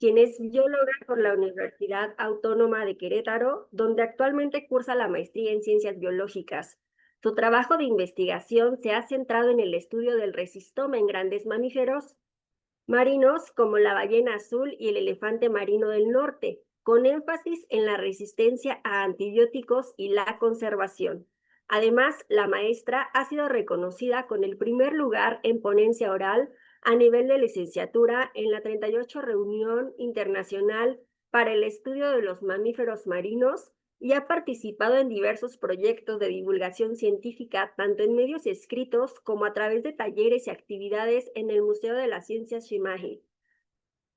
quien es bióloga por la Universidad Autónoma de Querétaro, donde actualmente cursa la maestría en ciencias biológicas. Su trabajo de investigación se ha centrado en el estudio del resistoma en grandes mamíferos marinos como la ballena azul y el elefante marino del norte, con énfasis en la resistencia a antibióticos y la conservación. Además, la maestra ha sido reconocida con el primer lugar en ponencia oral a nivel de licenciatura en la 38 Reunión Internacional para el Estudio de los Mamíferos Marinos y ha participado en diversos proyectos de divulgación científica, tanto en medios escritos como a través de talleres y actividades en el Museo de las Ciencias Shimaji,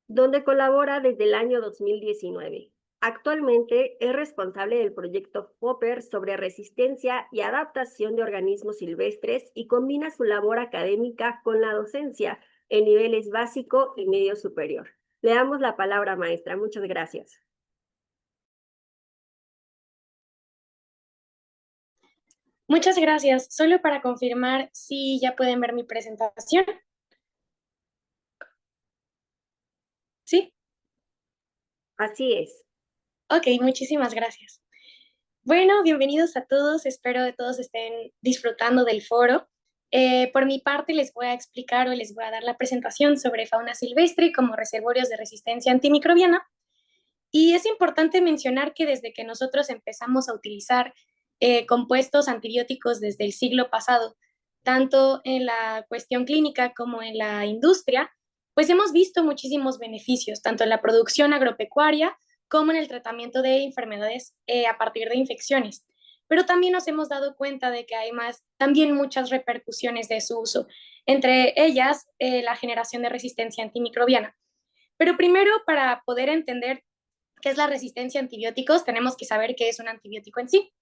donde colabora desde el año 2019. Actualmente es responsable del proyecto FOPER sobre resistencia y adaptación de organismos silvestres y combina su labor académica con la docencia en niveles básico y medio superior. Le damos la palabra, maestra. Muchas gracias. Muchas gracias. Solo para confirmar si ya pueden ver mi presentación. ¿Sí? Así es. Ok, muchísimas gracias. Bueno, bienvenidos a todos. Espero que todos estén disfrutando del foro. Por mi parte, les voy a explicar o les voy a dar la presentación sobre fauna silvestre como reservorios de resistencia antimicrobiana. Y es importante mencionar que desde que nosotros empezamos a utilizar compuestos antibióticos desde el siglo pasado, tanto en la cuestión clínica como en la industria, pues hemos visto muchísimos beneficios, tanto en la producción agropecuaria como en el tratamiento de enfermedades a partir de infecciones. Pero también nos hemos dado cuenta de que hay también muchas repercusiones de su uso, entre ellas la generación de resistencia antimicrobiana. Pero primero, para poder entender qué es la resistencia a antibióticos, tenemos que saber qué es un antibiótico en sí.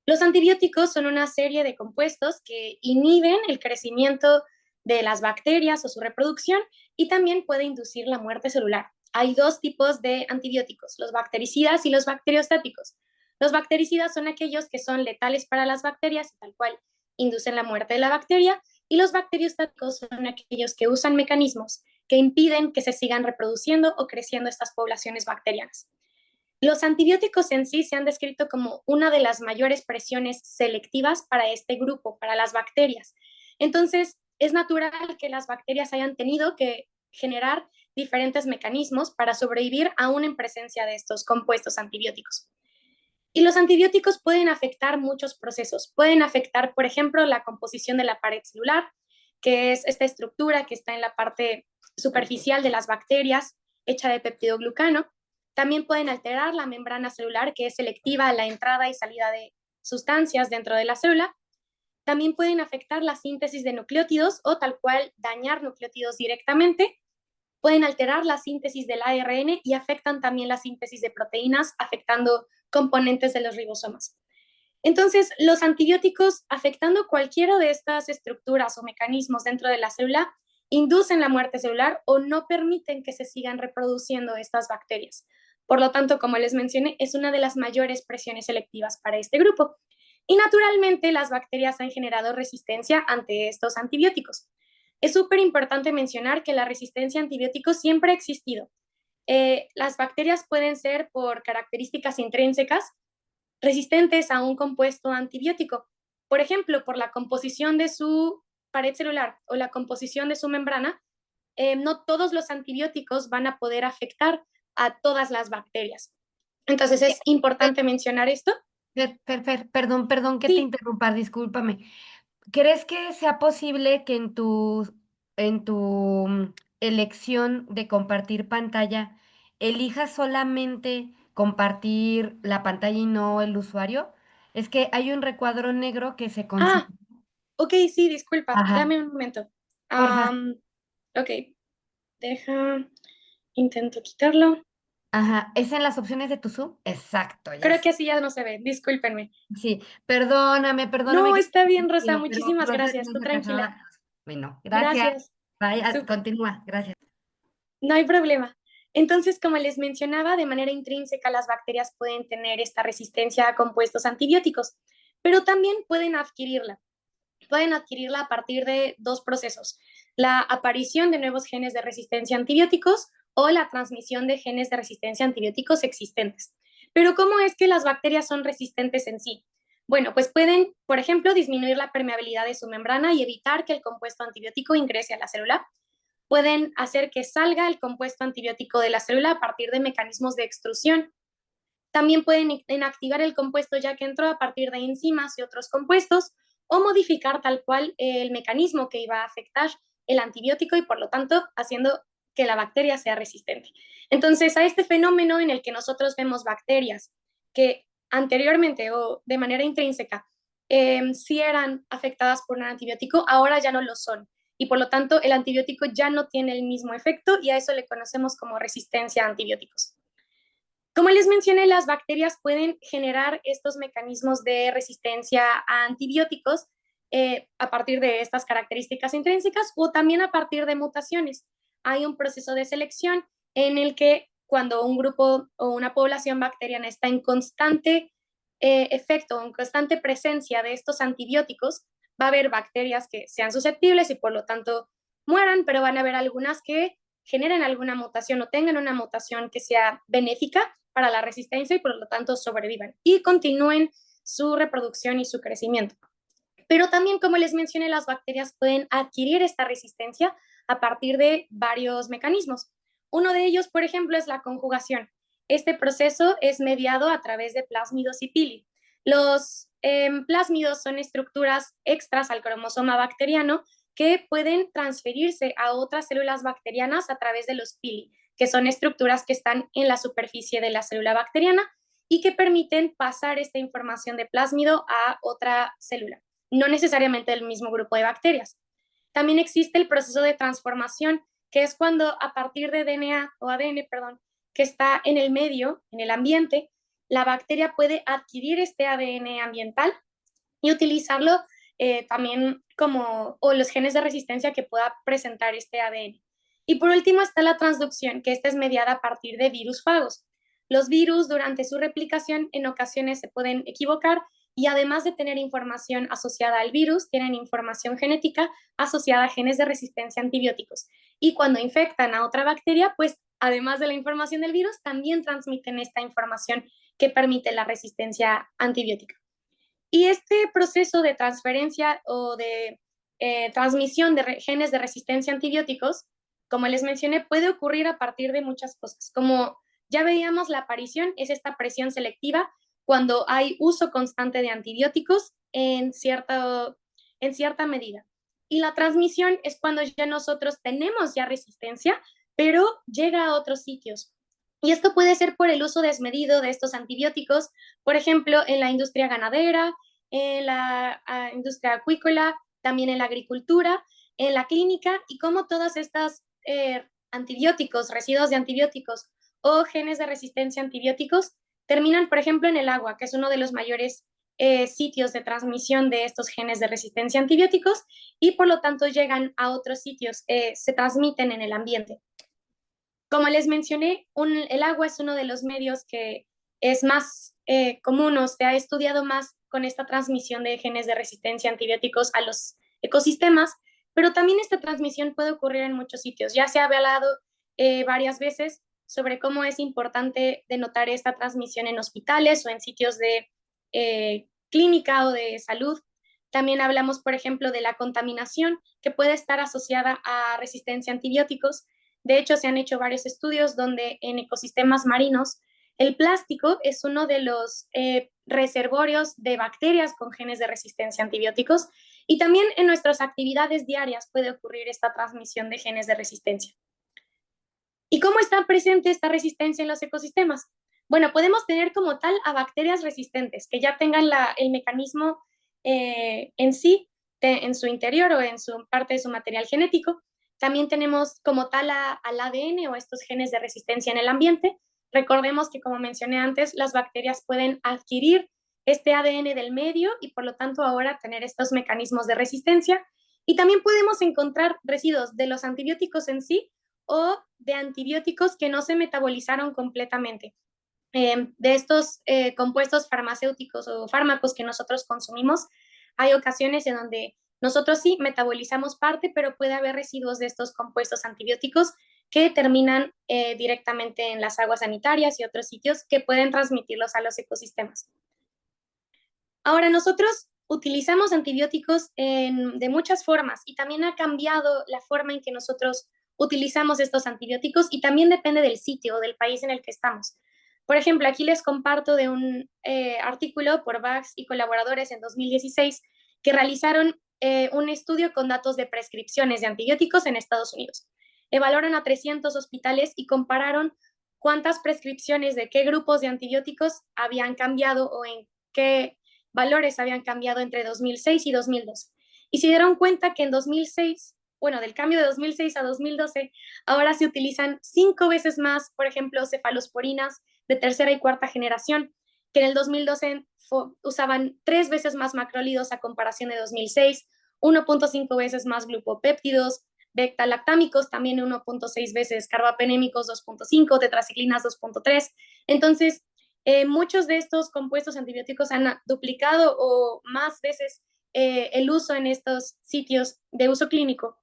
Los antibióticos son una serie de compuestos que inhiben el crecimiento de las bacterias o su reproducción y también puede inducir la muerte celular. Hay dos tipos de antibióticos, los bactericidas y los bacteriostáticos. Los bactericidas son aquellos que son letales para las bacterias, tal cual inducen la muerte de la bacteria, y los bacteriostáticos son aquellos que usan mecanismos que impiden que se sigan reproduciendo o creciendo estas poblaciones bacterianas. Los antibióticos en sí se han descrito como una de las mayores presiones selectivas para este grupo, para las bacterias. Entonces, es natural que las bacterias hayan tenido que generar diferentes mecanismos para sobrevivir aún en presencia de estos compuestos antibióticos. Y los antibióticos pueden afectar muchos procesos. Pueden afectar, por ejemplo, la composición de la pared celular, que es esta estructura que está en la parte superficial de las bacterias, hecha de peptidoglucano. También pueden alterar la membrana celular, que es selectiva a la entrada y salida de sustancias dentro de la célula. También pueden afectar la síntesis de nucleótidos o tal cual dañar nucleótidos directamente. Pueden alterar la síntesis del ARN y afectan también la síntesis de proteínas, afectando componentes de los ribosomas. Entonces, los antibióticos, afectando cualquiera de estas estructuras o mecanismos dentro de la célula, inducen la muerte celular o no permiten que se sigan reproduciendo estas bacterias. Por lo tanto, como les mencioné, es una de las mayores presiones selectivas para este grupo. Y naturalmente, las bacterias han generado resistencia ante estos antibióticos. Es súper importante mencionar que la resistencia a antibióticos siempre ha existido. Las bacterias pueden ser por características intrínsecas resistentes a un compuesto antibiótico. Por ejemplo, por la composición de su pared celular o la composición de su membrana, no todos los antibióticos van a poder afectar a todas las bacterias. Entonces es importante mencionar esto. Perdón que te interrumpa, discúlpame. ¿Crees que sea posible que en tu elección de compartir pantalla elijas solamente compartir la pantalla y no el usuario? Es que hay un recuadro negro que se considera. Ok, sí, disculpa, Ajá, dame un momento. porfa. Ok, intento quitarlo. Ajá, ¿es en las opciones de tu Zoom? Exacto, ya Creo es. que así ya no se ve, discúlpenme. Sí, perdóname No, que está bien, Rosa, pero muchísimas gracias, no tú se tranquila. alcanzaba. Bueno, gracias. Gracias. Vaya, Súper. continúa, gracias. No hay problema. Entonces, como les mencionaba, de manera intrínseca las bacterias pueden tener esta resistencia a compuestos antibióticos, pero también pueden adquirirla. Pueden adquirirla a partir de dos procesos: la aparición de nuevos genes de resistencia a antibióticos o la transmisión de genes de resistencia a antibióticos existentes. Pero ¿cómo es que las bacterias son resistentes en sí? Bueno, pues pueden, por ejemplo, disminuir la permeabilidad de su membrana y evitar que el compuesto antibiótico ingrese a la célula. Pueden hacer que salga el compuesto antibiótico de la célula a partir de mecanismos de extrusión. También pueden inactivar el compuesto ya que entró a partir de enzimas y otros compuestos, o modificar tal cual el mecanismo que iba a afectar el antibiótico y por lo tanto haciendo que la bacteria sea resistente. Entonces, a este fenómeno en el que nosotros vemos bacterias que anteriormente o de manera intrínseca sí eran afectadas por un antibiótico, ahora ya no lo son. Y por lo tanto, el antibiótico ya no tiene el mismo efecto y a eso le conocemos como resistencia a antibióticos. Como les mencioné, las bacterias pueden generar estos mecanismos de resistencia a antibióticos a partir de estas características intrínsecas o también a partir de mutaciones. Hay un proceso de selección en el que cuando un grupo o una población bacteriana está en constante efecto, en constante presencia de estos antibióticos, va a haber bacterias que sean susceptibles y por lo tanto mueran, pero van a haber algunas que generen alguna mutación o tengan una mutación que sea benéfica para la resistencia y por lo tanto sobrevivan y continúen su reproducción y su crecimiento. Pero también, como les mencioné, las bacterias pueden adquirir esta resistencia a partir de varios mecanismos. Uno de ellos, por ejemplo, es la conjugación. Este proceso es mediado a través de plásmidos y pili. Los plásmidos son estructuras extras al cromosoma bacteriano que pueden transferirse a otras células bacterianas a través de los pili, que son estructuras que están en la superficie de la célula bacteriana y que permiten pasar esta información de plásmido a otra célula, no necesariamente del mismo grupo de bacterias. También existe el proceso de transformación, que es cuando a partir de DNA o ADN, que está en el medio, en el ambiente, la bacteria puede adquirir este ADN ambiental y utilizarlo también o los genes de resistencia que pueda presentar este ADN. Y por último está la transducción, que esta es mediada a partir de virus fagos. Los virus durante su replicación en ocasiones se pueden equivocar y además de tener información asociada al virus, tienen información genética asociada a genes de resistencia a antibióticos. Y cuando infectan a otra bacteria, pues además de la información del virus, también transmiten esta información que permite la resistencia antibiótica. Y este proceso de transferencia o de transmisión de genes de resistencia a antibióticos, como les mencioné, puede ocurrir a partir de muchas cosas. Como ya veíamos, la aparición es esta presión selectiva cuando hay uso constante de antibióticos en cierta medida. Y la transmisión es cuando ya nosotros tenemos ya resistencia, pero llega a otros sitios. Y esto puede ser por el uso desmedido de estos antibióticos, por ejemplo, en la industria ganadera, en la industria acuícola, también en la agricultura, en la clínica, y cómo todas estas antibióticos, residuos de antibióticos o genes de resistencia a antibióticos terminan, por ejemplo, en el agua, que es uno de los mayores sitios de transmisión de estos genes de resistencia a antibióticos, y por lo tanto llegan a otros sitios, se transmiten en el ambiente. Como les mencioné, el agua es uno de los medios que es más común o se ha estudiado más con esta transmisión de genes de resistencia a antibióticos a los ecosistemas, pero también esta transmisión puede ocurrir en muchos sitios. Ya se ha hablado varias veces sobre cómo es importante denotar esta transmisión en hospitales o en sitios de clínica o de salud. También hablamos, por ejemplo, de la contaminación que puede estar asociada a resistencia a antibióticos. De hecho, se han hecho varios estudios donde en ecosistemas marinos el plástico es uno de los reservorios de bacterias con genes de resistencia a antibióticos y también en nuestras actividades diarias puede ocurrir esta transmisión de genes de resistencia. ¿Y cómo está presente esta resistencia en los ecosistemas? Bueno, podemos tener como tal a bacterias resistentes que ya tengan el mecanismo en sí, en su interior o en su parte de su material genético. También tenemos como tal al ADN o estos genes de resistencia en el ambiente. Recordemos que, como mencioné antes, las bacterias pueden adquirir este ADN del medio y por lo tanto ahora tener estos mecanismos de resistencia. Y también podemos encontrar residuos de los antibióticos en sí o de antibióticos que no se metabolizaron completamente. De estos compuestos farmacéuticos o fármacos que nosotros consumimos, hay ocasiones en donde nosotros sí metabolizamos parte, pero puede haber residuos de estos compuestos antibióticos que terminan directamente en las aguas sanitarias y otros sitios que pueden transmitirlos a los ecosistemas. Ahora, nosotros utilizamos antibióticos de muchas formas y también ha cambiado la forma en que nosotros utilizamos estos antibióticos y también depende del sitio o del país en el que estamos. Por ejemplo, aquí les comparto de un artículo por Bax y colaboradores en 2016 que realizaron un estudio con datos de prescripciones de antibióticos en Estados Unidos. Evaluaron a 300 hospitales y compararon cuántas prescripciones de qué grupos de antibióticos habían cambiado o en qué valores habían cambiado entre 2006 y 2012. Y se dieron cuenta que en 2006, bueno, del cambio de 2006 a 2012, ahora se utilizan 5 veces más, por ejemplo, cefalosporinas de tercera y cuarta generación, que en el 2012 usaban 3 veces más macrólidos a comparación de 2006, 1.5 veces más glupopéptidos, beta-lactámicos, también 1.6 veces, carbapenémicos 2.5, tetraciclinas 2.3. Entonces, muchos de estos compuestos antibióticos han duplicado o más veces el uso en estos sitios de uso clínico.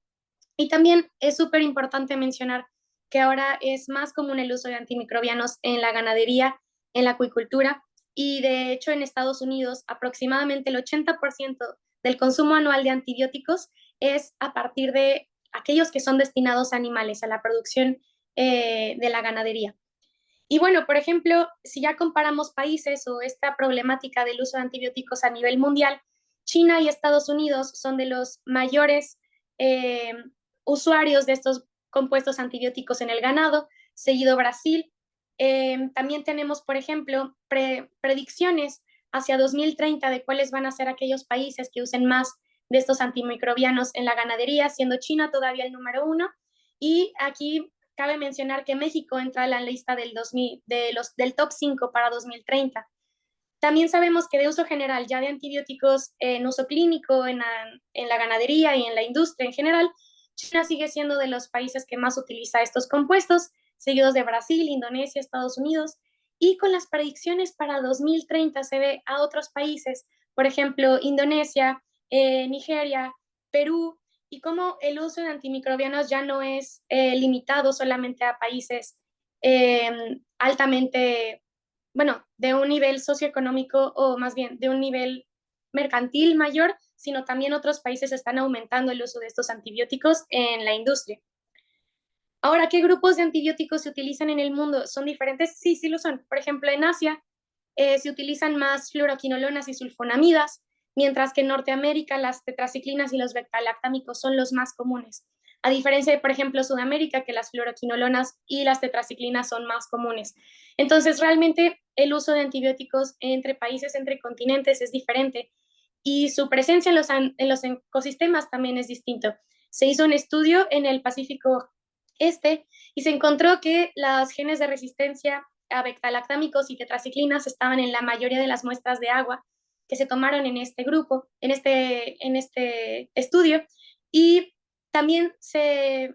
Y también es súper importante mencionar que ahora es más común el uso de antimicrobianos en la ganadería, en la acuicultura, y de hecho en Estados Unidos aproximadamente el 80% del consumo anual de antibióticos es a partir de aquellos que son destinados a animales, a la producción de la ganadería. Y bueno, por ejemplo, si ya comparamos países o esta problemática del uso de antibióticos a nivel mundial, China y Estados Unidos son de los mayores eh, usuarios de estos compuestos antibióticos en el ganado, seguido Brasil. También tenemos, por ejemplo, predicciones hacia 2030 de cuáles van a ser aquellos países que usen más de estos antimicrobianos en la ganadería, siendo China todavía el número 1. Y aquí cabe mencionar que México entra a la lista del top 5 para 2030. También sabemos que de uso general, ya de antibióticos en uso clínico, en la ganadería y en la industria en general, China sigue siendo de los países que más utiliza estos compuestos, seguidos de Brasil, Indonesia, Estados Unidos. Y con las predicciones para 2030 se ve a otros países, por ejemplo, Indonesia, Nigeria, Perú, y cómo el uso de antimicrobianos ya no es limitado solamente a países altamente, bueno, de un nivel socioeconómico o más bien de un nivel mercantil mayor, sino también otros países están aumentando el uso de estos antibióticos en la industria. Ahora, ¿qué grupos de antibióticos se utilizan en el mundo? ¿Son diferentes? Sí, sí lo son. Por ejemplo, en Asia se utilizan más fluoroquinolonas y sulfonamidas, mientras que en Norteamérica las tetraciclinas y los beta-lactámicos son los más comunes. A diferencia de, por ejemplo, Sudamérica, que las fluoroquinolonas y las tetraciclinas son más comunes. Entonces, realmente el uso de antibióticos entre países, entre continentes es diferente y su presencia en los ecosistemas también es distinto. Se hizo un estudio en el Pacífico Este y se encontró que los genes de resistencia a beta-lactámicos y tetraciclinas estaban en la mayoría de las muestras de agua que se tomaron en este grupo, en este estudio, y también se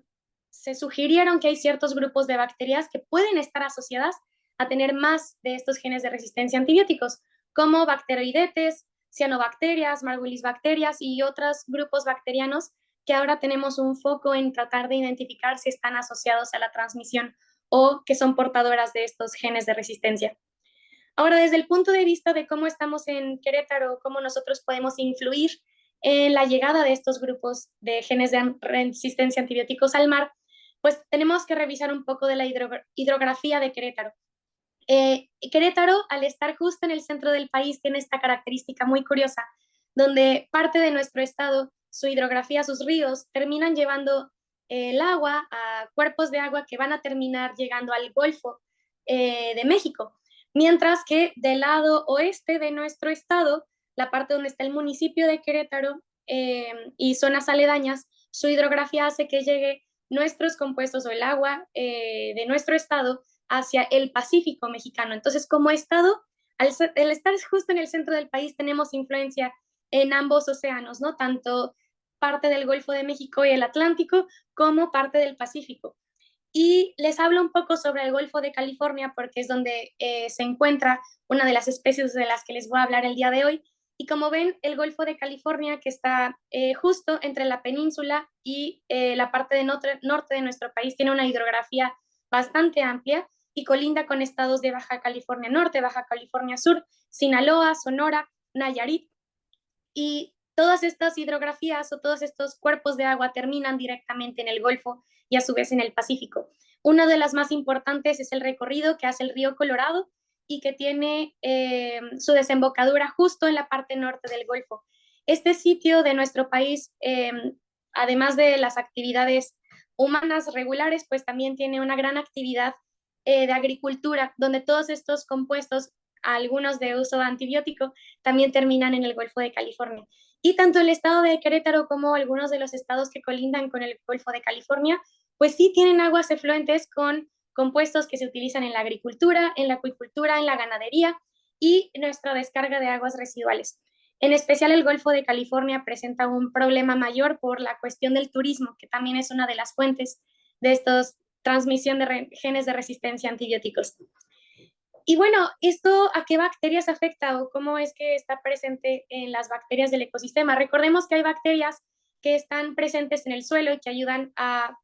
sugirieron que hay ciertos grupos de bacterias que pueden estar asociadas a tener más de estos genes de resistencia a antibióticos, como bacteroidetes, cianobacterias, margulis bacterias y otros grupos bacterianos que ahora tenemos un foco en tratar de identificar si están asociados a la transmisión o que son portadoras de estos genes de resistencia. Ahora, desde el punto de vista de cómo estamos en Querétaro, cómo nosotros podemos influir en la llegada de estos grupos de genes de resistencia a antibióticos al mar, pues tenemos que revisar un poco de la hidrografía de Querétaro. Querétaro, al estar justo en el centro del país, tiene esta característica muy curiosa, donde parte de nuestro estado, su hidrografía, sus ríos, terminan llevando el agua a cuerpos de agua que van a terminar llegando al Golfo de México. Mientras que del lado oeste de nuestro estado, la parte donde está el municipio de Querétaro y zonas aledañas, su hidrografía hace que llegue nuestros compuestos o el agua de nuestro estado hacia el Pacífico mexicano. Entonces, como estado, al estar justo en el centro del país, tenemos influencia en ambos océanos, ¿no? Tanto parte del Golfo de México y el Atlántico, como parte del Pacífico. Y les hablo un poco sobre el Golfo de California, porque es donde se encuentra una de las especies de las que les voy a hablar el día de hoy, Y como ven, el Golfo de California, que está justo entre la península y la parte de norte de nuestro país, tiene una hidrografía bastante amplia y colinda con estados de Baja California Norte, Baja California Sur, Sinaloa, Sonora, Nayarit. Y todas estas hidrografías o todos estos cuerpos de agua terminan directamente en el Golfo y a su vez en el Pacífico. Una de las más importantes es el recorrido que hace el río Colorado y que tiene su desembocadura justo en la parte norte del Golfo. Este sitio de nuestro país, además de las actividades humanas regulares, pues también tiene una gran actividad de agricultura, donde todos estos compuestos, algunos de uso antibiótico, también terminan en el Golfo de California. Y tanto el estado de Querétaro como algunos de los estados que colindan con el Golfo de California, pues sí tienen aguas efluentes con compuestos que se utilizan en la agricultura, en la acuicultura, en la ganadería y nuestra descarga de aguas residuales. En especial el Golfo de California presenta un problema mayor por la cuestión del turismo, que también es una de las fuentes de estos transmisión de genes de resistencia a antibióticos. Y bueno, ¿esto a qué bacterias afecta o cómo es que está presente en las bacterias del ecosistema? Recordemos que hay bacterias que están presentes en el suelo y que ayudan a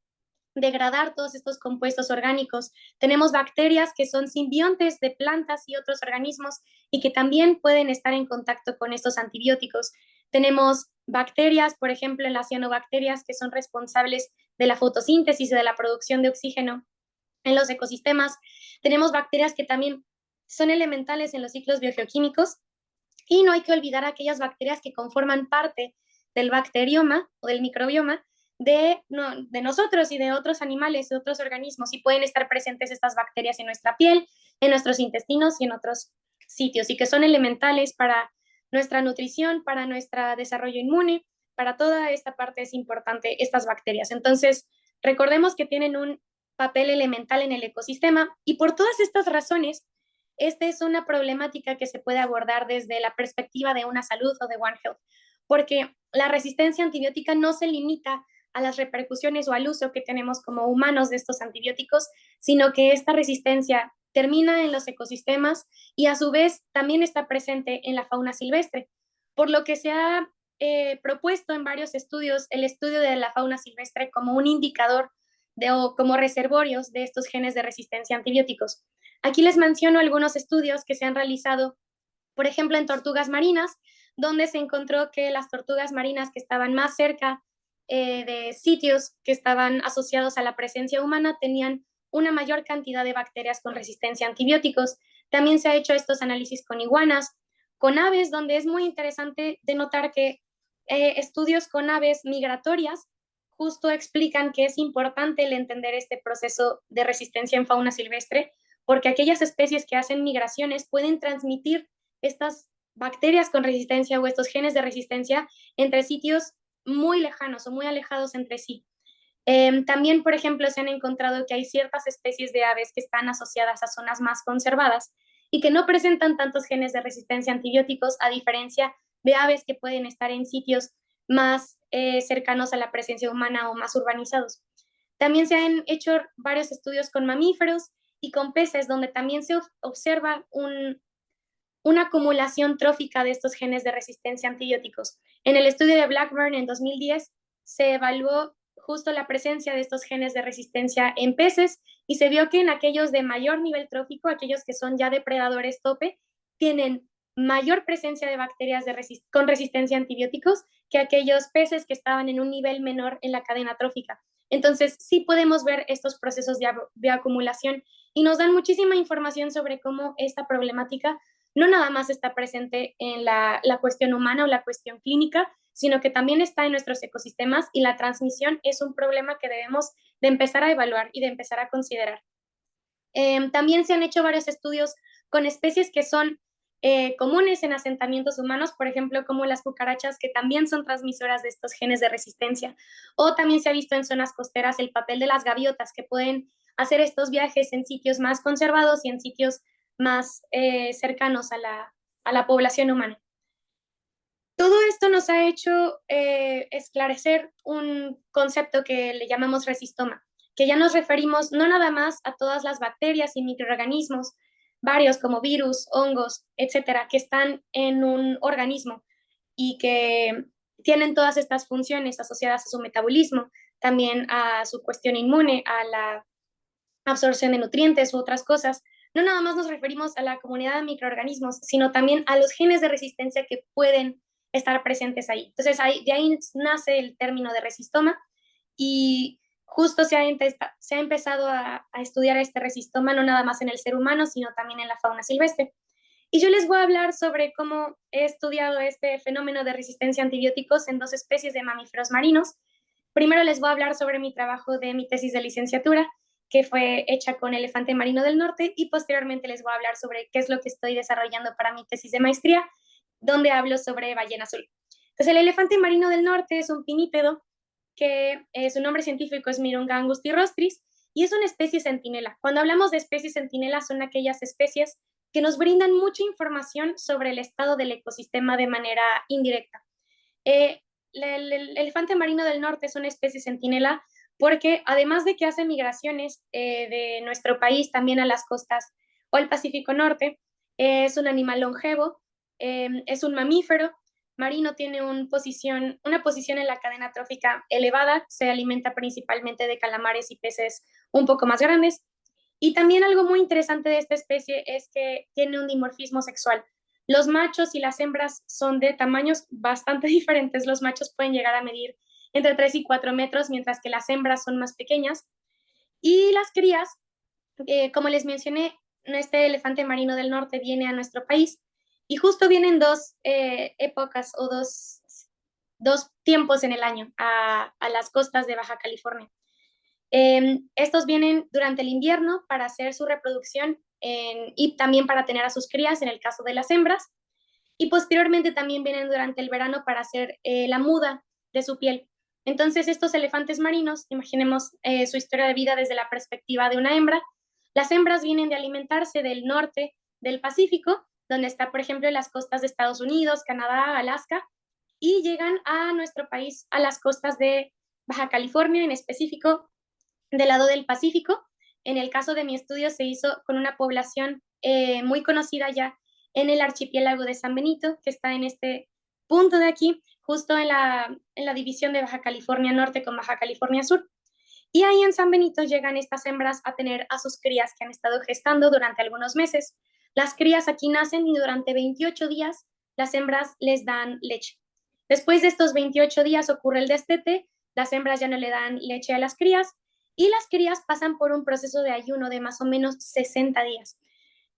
degradar todos estos compuestos orgánicos. Tenemos bacterias que son simbiontes de plantas y otros organismos y que también pueden estar en contacto con estos antibióticos. Tenemos bacterias, por ejemplo, las cianobacterias, que son responsables de la fotosíntesis y de la producción de oxígeno en los ecosistemas. Tenemos bacterias que también son elementales en los ciclos biogeoquímicos y no hay que olvidar aquellas bacterias que conforman parte del bacterioma o del microbioma de nosotros y de otros animales y otros organismos, y pueden estar presentes estas bacterias en nuestra piel, en nuestros intestinos y en otros sitios, y que son elementales para nuestra nutrición, para nuestro desarrollo inmune, para toda esta parte es importante estas bacterias. Entonces, recordemos que tienen un papel elemental en el ecosistema y por todas estas razones, esta es una problemática que se puede abordar desde la perspectiva de una salud o de One Health, porque la resistencia antibiótica no se limita a las repercusiones o al uso que tenemos como humanos de estos antibióticos, sino que esta resistencia termina en los ecosistemas y a su vez también está presente en la fauna silvestre, por lo que se ha propuesto en varios estudios el estudio de la fauna silvestre como un indicador o como reservorios de estos genes de resistencia a antibióticos. Aquí les menciono algunos estudios que se han realizado, por ejemplo, en tortugas marinas, donde se encontró que las tortugas marinas que estaban más cerca de sitios que estaban asociados a la presencia humana tenían una mayor cantidad de bacterias con resistencia a antibióticos. También se ha hecho estos análisis con iguanas, con aves, donde es muy interesante de notar que estudios con aves migratorias justo explican que es importante el entender este proceso de resistencia en fauna silvestre, porque aquellas especies que hacen migraciones pueden transmitir estas bacterias con resistencia o estos genes de resistencia entre sitios muy lejanos o muy alejados entre sí. También, por ejemplo, se han encontrado que hay ciertas especies de aves que están asociadas a zonas más conservadas y que no presentan tantos genes de resistencia a antibióticos, a diferencia de aves que pueden estar en sitios más cercanos a la presencia humana o más urbanizados. También se han hecho varios estudios con mamíferos y con peces, donde también se observa una acumulación trófica de estos genes de resistencia a antibióticos. En el estudio de Blackburn en 2010 se evaluó justo la presencia de estos genes de resistencia en peces y se vio que en aquellos de mayor nivel trófico, aquellos que son ya depredadores tope, tienen mayor presencia de bacterias con resistencia a antibióticos que aquellos peces que estaban en un nivel menor en la cadena trófica. Entonces, sí podemos ver estos procesos de acumulación y nos dan muchísima información sobre cómo esta problemática no nada más está presente en la cuestión humana o la cuestión clínica, sino que también está en nuestros ecosistemas y la transmisión es un problema que debemos de empezar a evaluar y de empezar a considerar. También se han hecho varios estudios con especies que son comunes en asentamientos humanos, por ejemplo, como las cucarachas, que también son transmisoras de estos genes de resistencia. O también se ha visto en zonas costeras el papel de las gaviotas, que pueden hacer estos viajes en sitios más conservados y en sitios más cercanos a la población humana. Todo esto nos ha hecho esclarecer un concepto que le llamamos resistoma, que ya nos referimos no nada más a todas las bacterias y microorganismos, varios como virus, hongos, etcétera, que están en un organismo, y que tienen todas estas funciones asociadas a su metabolismo, también a su cuestión inmune, a la absorción de nutrientes u otras cosas. No nada más nos referimos a la comunidad de microorganismos, sino también a los genes de resistencia que pueden estar presentes ahí. Entonces, de ahí nace el término de resistoma y justo se ha empezado a estudiar este resistoma no nada más en el ser humano, sino también en la fauna silvestre. Y yo les voy a hablar sobre cómo he estudiado este fenómeno de resistencia a antibióticos en 2 especies de mamíferos marinos. Primero les voy a hablar sobre mi trabajo de mi tesis de licenciatura, que fue hecha con elefante marino del norte, y posteriormente les voy a hablar sobre qué es lo que estoy desarrollando para mi tesis de maestría, donde hablo sobre ballena azul. Entonces, el elefante marino del norte es un pinípedo que su nombre científico es Mirounga angustirostris y es una especie centinela. Cuando hablamos de especies centinela son aquellas especies que nos brindan mucha información sobre el estado del ecosistema de manera indirecta. El elefante marino del norte es una especie centinela porque además de que hace migraciones de nuestro país también a las costas o al Pacífico Norte, es un animal longevo, es un mamífero marino, tiene una posición en la cadena trófica elevada, se alimenta principalmente de calamares y peces un poco más grandes. Y también algo muy interesante de esta especie es que tiene un dimorfismo sexual. Los machos y las hembras son de tamaños bastante diferentes. Los machos pueden llegar a medir entre 3 y 4 metros, mientras que las hembras son más pequeñas. Y las crías, como les mencioné, este elefante marino del norte viene a nuestro país y justo vienen 2 épocas o dos tiempos en el año a las costas de Baja California. Estos vienen durante el invierno para hacer su reproducción y también para tener a sus crías en el caso de las hembras. Y posteriormente también vienen durante el verano para hacer la muda de su piel. Entonces, estos elefantes marinos, imaginemos su historia de vida desde la perspectiva de una hembra. Las hembras vienen de alimentarse del norte del Pacífico, donde está, por ejemplo, en las costas de Estados Unidos, Canadá, Alaska, y llegan a nuestro país, a las costas de Baja California, en específico del lado del Pacífico. En el caso de mi estudio se hizo con una población muy conocida ya en el archipiélago de San Benito, que está en este punto de aquí, justo en la división de Baja California Norte con Baja California Sur. Y ahí en San Benito llegan estas hembras a tener a sus crías que han estado gestando durante algunos meses. Las crías aquí nacen y durante 28 días las hembras les dan leche. Después de estos 28 días ocurre el destete, las hembras ya no le dan leche a las crías y las crías pasan por un proceso de ayuno de más o menos 60 días.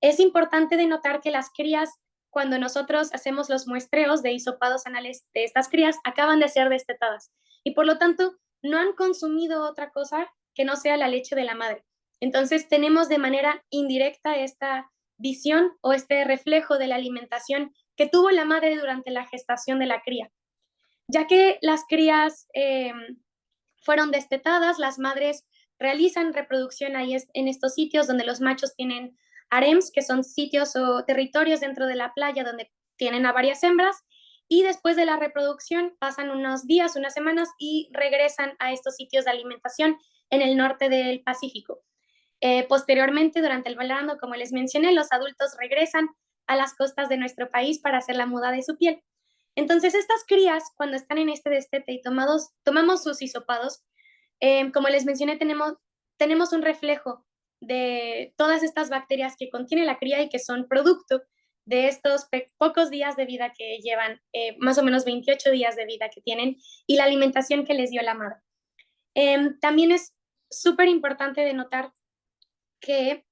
Es importante de notar que las crías, cuando nosotros hacemos los muestreos de hisopados anales de estas crías, acaban de ser destetadas y por lo tanto no han consumido otra cosa que no sea la leche de la madre. Entonces tenemos de manera indirecta esta visión o este reflejo de la alimentación que tuvo la madre durante la gestación de la cría. Ya que las crías fueron destetadas, las madres realizan reproducción ahí en estos sitios donde los machos tienen harems, que son sitios o territorios dentro de la playa donde tienen a varias hembras, y después de la reproducción pasan unos días, unas semanas y regresan a estos sitios de alimentación en el norte del Pacífico. Posteriormente, durante el verano, como les mencioné, los adultos regresan a las costas de nuestro país para hacer la muda de su piel. Entonces, estas crías, cuando están en este destete y tomamos sus hisopados, como les mencioné, tenemos un reflejo de todas estas bacterias que contiene la cría y que son producto de estos pocos días de vida que llevan, más o menos 28 días de vida que tienen, y la alimentación que les dio la madre. También es súper importante de notar que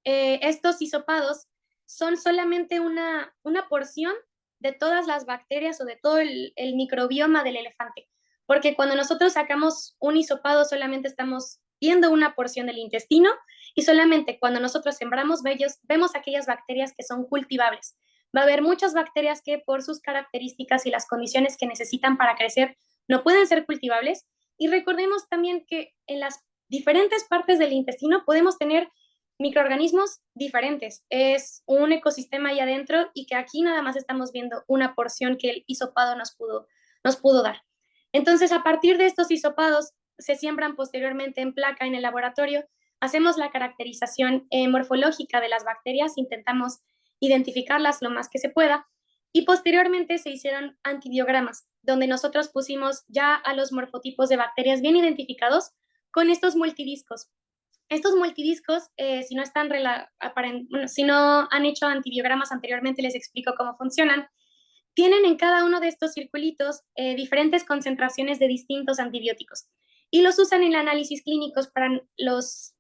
estos hisopados son solamente una porción de todas las bacterias o de todo el microbioma del elefante, porque cuando nosotros sacamos un hisopado solamente estamos viendo una porción del intestino y solamente cuando nosotros sembramos vellos vemos aquellas bacterias que son cultivables. Va a haber muchas bacterias que por sus características y las condiciones que necesitan para crecer no pueden ser cultivables, y recordemos también que en las diferentes partes del intestino podemos tener microorganismos diferentes. Es un ecosistema ahí adentro y que aquí nada más estamos viendo una porción que el hisopado nos pudo dar. Entonces, a partir de estos hisopados, se siembran posteriormente en placa en el laboratorio, hacemos la caracterización morfológica de las bacterias, intentamos identificarlas lo más que se pueda, Y posteriormente se hicieron antibiogramas, donde nosotros pusimos ya a los morfotipos de bacterias bien identificados con estos multidiscos. Estos multidiscos, si no están bueno, si no han hecho antibiogramas anteriormente, les explico cómo funcionan. Tienen en cada uno de estos circulitos diferentes concentraciones de distintos antibióticos y los usan en análisis clínicos para los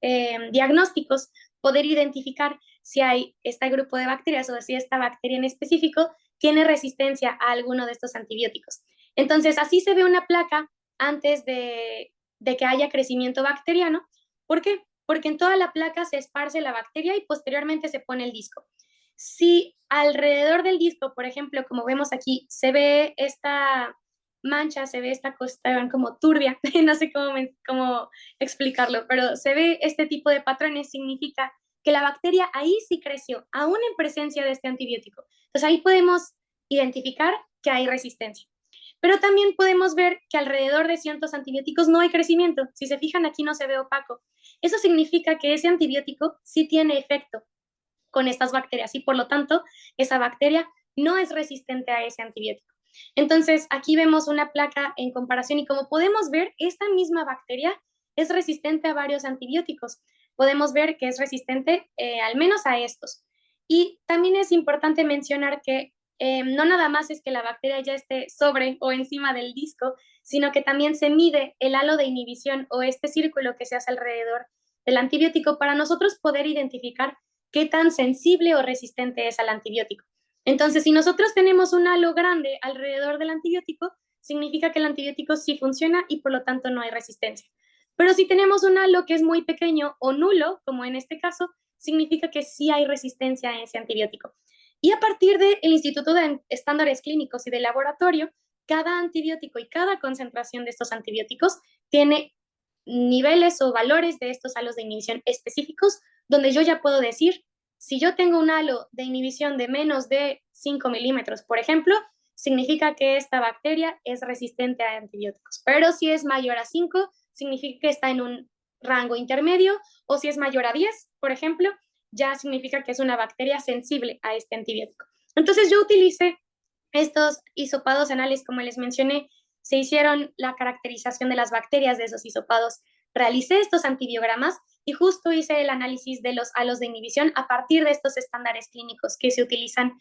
diagnósticos, poder identificar si hay este grupo de bacterias o si esta bacteria en específico tiene resistencia a alguno de estos antibióticos. Entonces, así se ve una placa antes de que haya crecimiento bacteriano. ¿Por qué? Porque en toda la placa se esparce la bacteria y posteriormente se pone el disco. Si alrededor del disco, por ejemplo, como vemos aquí, se ve esta mancha, se ve esta cuestión como turbia, no sé cómo explicarlo, pero se ve este tipo de patrones, significa que la bacteria ahí sí creció, aún en presencia de este antibiótico. Entonces ahí podemos identificar que hay resistencia. Pero también podemos ver que alrededor de ciertos antibióticos no hay crecimiento. Si se fijan, aquí no se ve opaco. Eso significa que ese antibiótico sí tiene efecto con estas bacterias y por lo tanto esa bacteria no es resistente a ese antibiótico. Entonces aquí vemos una placa en comparación y como podemos ver, esta misma bacteria es resistente a varios antibióticos. Podemos ver que es resistente al menos a estos. Y también es importante mencionar que no nada más es que la bacteria ya esté sobre o encima del disco, sino que también se mide el halo de inhibición o este círculo que se hace alrededor del antibiótico para nosotros poder identificar qué tan sensible o resistente es al antibiótico. Entonces, si nosotros tenemos un halo grande alrededor del antibiótico, significa que el antibiótico sí funciona y por lo tanto no hay resistencia. Pero si tenemos un halo que es muy pequeño o nulo, como en este caso, significa que sí hay resistencia a ese antibiótico. Y a partir del Instituto de Estándares Clínicos y de Laboratorio, cada antibiótico y cada concentración de estos antibióticos tiene niveles o valores de estos halos de inhibición específicos, donde yo ya puedo decir, si yo tengo un halo de inhibición de menos de 5 milímetros, por ejemplo, significa que esta bacteria es resistente a antibióticos. Pero si es mayor a 5, significa que está en un rango intermedio, o si es mayor a 10, por ejemplo, ya significa que es una bacteria sensible a este antibiótico. Entonces yo utilicé estos hisopados anales, como les mencioné, se hicieron la caracterización de las bacterias de esos hisopados. Realicé estos antibiogramas y justo hice el análisis de los halos de inhibición a partir de estos estándares clínicos que se utilizan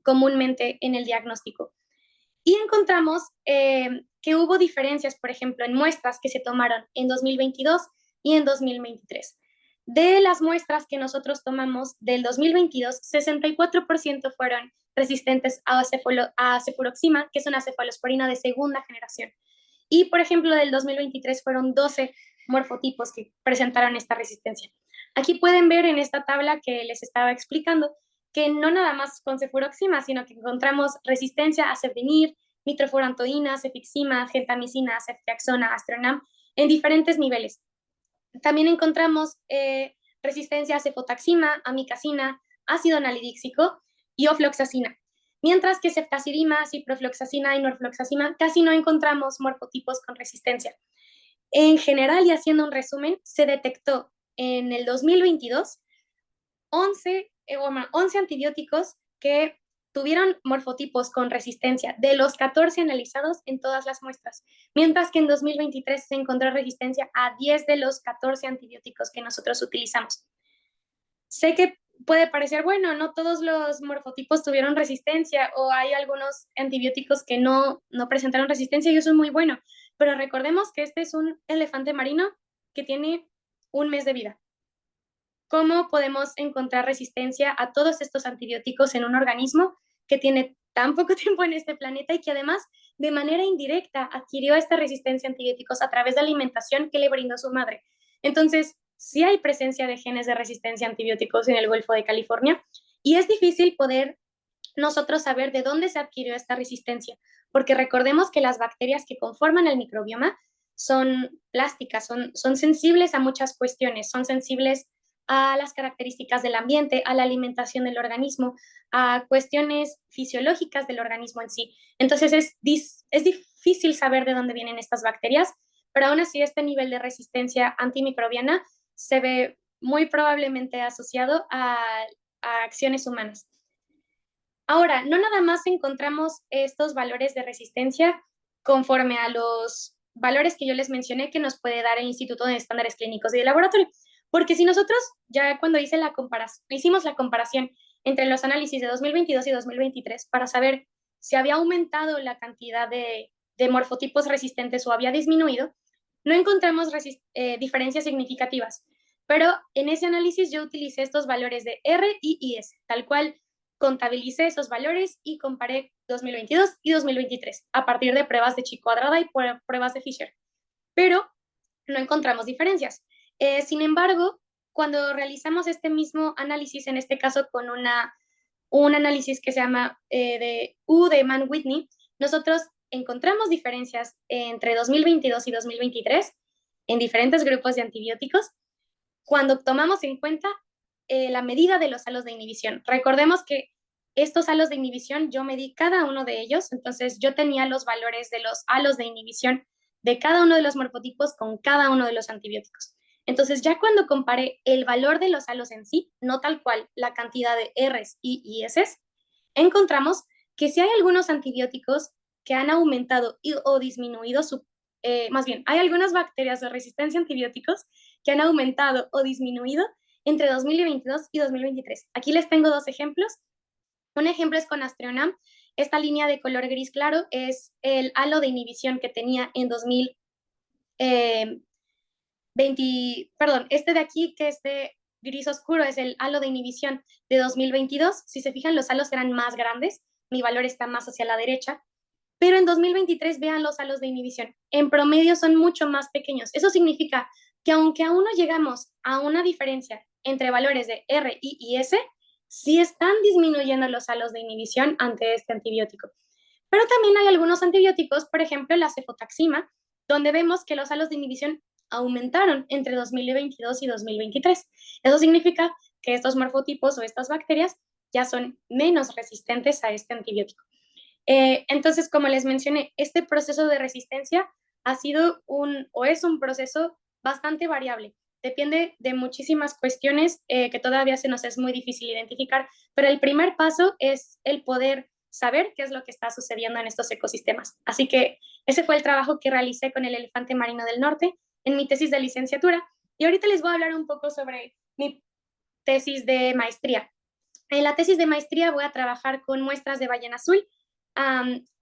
comúnmente en el diagnóstico. Y encontramos que hubo diferencias, por ejemplo, en muestras que se tomaron en 2022 y en 2023. De las muestras que nosotros tomamos del 2022, 64% fueron resistentes a cefuroxima, que es una cefalosporina de segunda generación. Y, por ejemplo, del 2023 fueron 12 morfotipos que presentaron esta resistencia. Aquí pueden ver en esta tabla que les estaba explicando que no nada más con cefuroxima, sino que encontramos resistencia a cefdinir, nitrofurantoína, cefixima, gentamicina, ceftriaxona, astronam, en diferentes niveles. También encontramos resistencia a cefotaxima, amicacina, ácido nalidíxico y ofloxacina. Mientras que ceftazidima, ciprofloxacina y norfloxacina casi no encontramos morfotipos con resistencia. En general, y haciendo un resumen, se detectó en el 2022 11 antibióticos que tuvieron morfotipos con resistencia de los 14 analizados en todas las muestras, mientras que en 2023 se encontró resistencia a 10 de los 14 antibióticos que nosotros utilizamos. Sé que puede parecer, bueno, no todos los morfotipos tuvieron resistencia o hay algunos antibióticos que no presentaron resistencia y eso es muy bueno, pero recordemos que este es un elefante marino que tiene un mes de vida. ¿Cómo podemos encontrar resistencia a todos estos antibióticos en un organismo que tiene tan poco tiempo en este planeta y que además de manera indirecta adquirió esta resistencia a antibióticos a través de alimentación que le brindó su madre? Entonces, sí hay presencia de genes de resistencia a antibióticos en el Golfo de California y es difícil poder nosotros saber de dónde se adquirió esta resistencia, porque recordemos que las bacterias que conforman el microbioma son plásticas, son sensibles a muchas cuestiones, son sensibles a las características del ambiente, a la alimentación del organismo, a cuestiones fisiológicas del organismo en sí. Entonces es difícil saber de dónde vienen estas bacterias, pero aún así este nivel de resistencia antimicrobiana se ve muy probablemente asociado a acciones humanas. Ahora, no nada más encontramos estos valores de resistencia conforme a los valores que yo les mencioné que nos puede dar el Instituto de Estándares Clínicos y de Laboratorio, porque si nosotros ya cuando hicimos la comparación entre los análisis de 2022 y 2023 para saber si había aumentado la cantidad de morfotipos resistentes o había disminuido, no encontramos diferencias significativas. Pero en ese análisis yo utilicé estos valores de R y IS, tal cual contabilicé esos valores y comparé 2022 y 2023 a partir de pruebas de chi cuadrada y pruebas de Fisher. Pero no encontramos diferencias. Sin embargo, cuando realizamos este mismo análisis, en este caso con un análisis que se llama de U de Mann-Whitney, nosotros encontramos diferencias entre 2022 y 2023 en diferentes grupos de antibióticos cuando tomamos en cuenta la medida de los halos de inhibición. Recordemos que estos halos de inhibición yo medí cada uno de ellos, entonces yo tenía los valores de los halos de inhibición de cada uno de los morfotipos con cada uno de los antibióticos. Entonces ya cuando comparé el valor de los halos en sí, no tal cual la cantidad de Rs y Is, encontramos que si hay algunos antibióticos que han aumentado o disminuido más bien, hay algunas bacterias de resistencia a antibióticos que han aumentado o disminuido entre 2022 y 2023. Aquí les tengo dos ejemplos. Un ejemplo es con Aztreonam. Esta línea de color gris claro es el halo de inhibición que tenía en 2020, perdón, este de aquí que es de gris oscuro es el halo de inhibición de 2022. Si se fijan, los halos eran más grandes, mi valor está más hacia la derecha, pero en 2023 vean los halos de inhibición. En promedio son mucho más pequeños. Eso significa que aunque aún no llegamos a una diferencia entre valores de R y S, sí están disminuyendo los halos de inhibición ante este antibiótico. Pero también hay algunos antibióticos, por ejemplo la cefotaxima, donde vemos que los halos de inhibición aumentaron entre 2022 y 2023. Eso significa que estos morfotipos o estas bacterias ya son menos resistentes a este antibiótico. Entonces, como les mencioné, este proceso de resistencia ha sido es un proceso bastante variable. Depende de muchísimas cuestiones que todavía se nos es muy difícil identificar, pero el primer paso es el poder saber qué es lo que está sucediendo en estos ecosistemas. Así que ese fue el trabajo que realicé con el elefante marino del norte en mi tesis de licenciatura. Y ahorita les voy a hablar un poco sobre mi tesis de maestría. En la tesis de maestría voy a trabajar con muestras de ballena azul.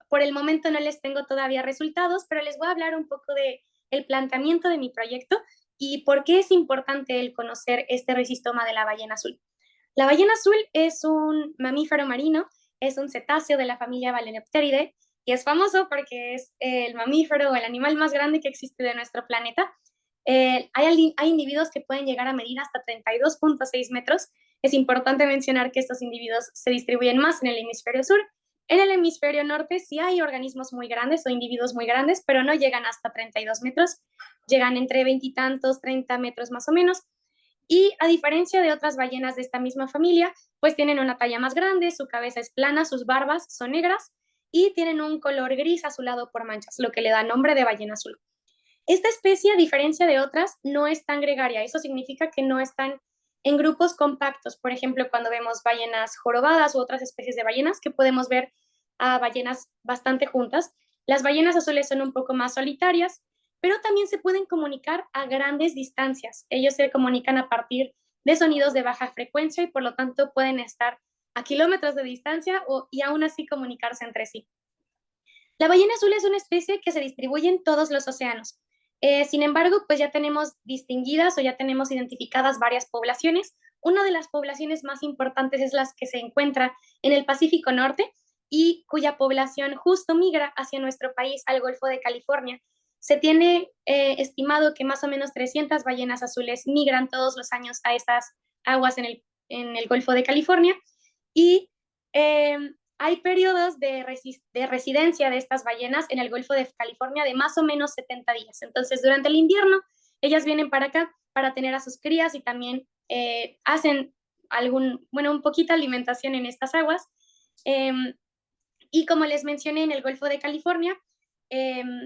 Por el momento no les tengo todavía resultados, pero les voy a hablar un poco de el planteamiento de mi proyecto y por qué es importante el conocer este risistoma de la ballena azul. La ballena azul es un mamífero marino, es un cetáceo de la familia Balaenopteridae y es famoso porque es el mamífero o el animal más grande que existe de nuestro planeta. Hay individuos que pueden llegar a medir hasta 32.6 metros. Es importante mencionar que estos individuos se distribuyen más en el hemisferio sur. En el hemisferio norte sí hay organismos muy grandes o individuos muy grandes, pero no llegan hasta 32 metros, llegan entre 20 y tantos, 30 metros más o menos. Y a diferencia de otras ballenas de esta misma familia, pues tienen una talla más grande, su cabeza es plana, sus barbas son negras y tienen un color gris azulado por manchas, lo que le da nombre de ballena azul. Esta especie, a diferencia de otras, no es tan gregaria. Eso significa que no están en grupos compactos. Por ejemplo, cuando vemos ballenas jorobadas u otras especies de ballenas, que podemos ver a ballenas bastante juntas. Las ballenas azules son un poco más solitarias, pero también se pueden comunicar a grandes distancias. Ellos se comunican a partir de sonidos de baja frecuencia y por lo tanto pueden estar a kilómetros de distancia y aún así comunicarse entre sí. La ballena azul es una especie que se distribuye en todos los océanos. Sin embargo, pues ya tenemos distinguidas o ya tenemos identificadas varias poblaciones. Una de las poblaciones más importantes es la que se encuentra en el Pacífico Norte y cuya población justo migra hacia nuestro país, al Golfo de California. Se tiene estimado que más o menos 300 ballenas azules migran todos los años a estas aguas en el Golfo de California y hay periodos de residencia de estas ballenas en el Golfo de California de más o menos 70 días. Entonces, durante el invierno, ellas vienen para acá para tener a sus crías y también hacen un poquito de alimentación en estas aguas. Y como les mencioné, en el Golfo de California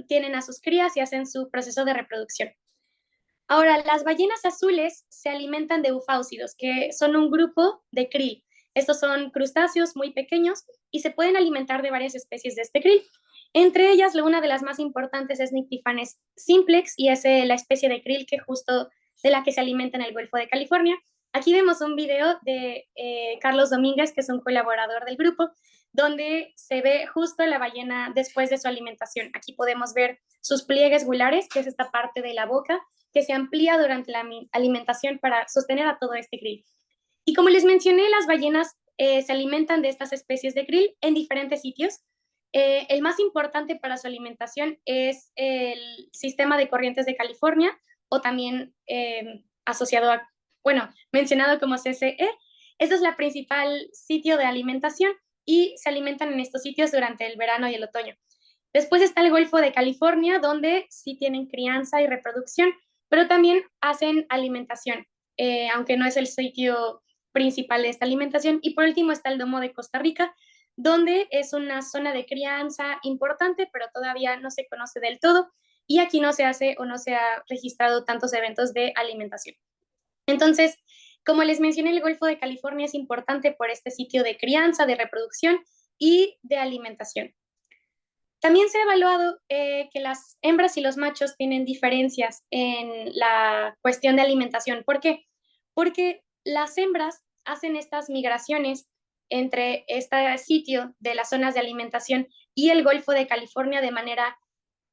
tienen a sus crías y hacen su proceso de reproducción. Ahora, las ballenas azules se alimentan de eufausidos, que son un grupo de krill. Estos son crustáceos muy pequeños y se pueden alimentar de varias especies de este krill. Entre ellas, una de las más importantes es Nyctiphane simplex, y es la especie de krill que justo de la que se alimenta en el Golfo de California. Aquí vemos un video de Carlos Domínguez, que es un colaborador del grupo, donde se ve justo la ballena después de su alimentación. Aquí podemos ver sus pliegues gulares, que es esta parte de la boca, que se amplía durante la alimentación para sostener a todo este krill. Y como les mencioné, las ballenas se alimentan de estas especies de krill en diferentes sitios. El más importante para su alimentación es el sistema de corrientes de California, o también asociado a, bueno, mencionado como CCE. Este es la principal sitio de alimentación y se alimentan en estos sitios durante el verano y el otoño. Después está el Golfo de California, donde sí tienen crianza y reproducción, pero también hacen alimentación, aunque no es el sitio principal de esta alimentación. Y por último está el Domo de Costa Rica, donde es una zona de crianza importante, pero todavía no se conoce del todo, y aquí no se hace o no se ha registrado tantos eventos de alimentación. Entonces, como les mencioné, el Golfo de California es importante por este sitio de crianza, de reproducción y de alimentación. También se ha evaluado que las hembras y los machos tienen diferencias en la cuestión de alimentación. ¿Por qué? Porque las hembras hacen estas migraciones entre este sitio de las zonas de alimentación y el Golfo de California de manera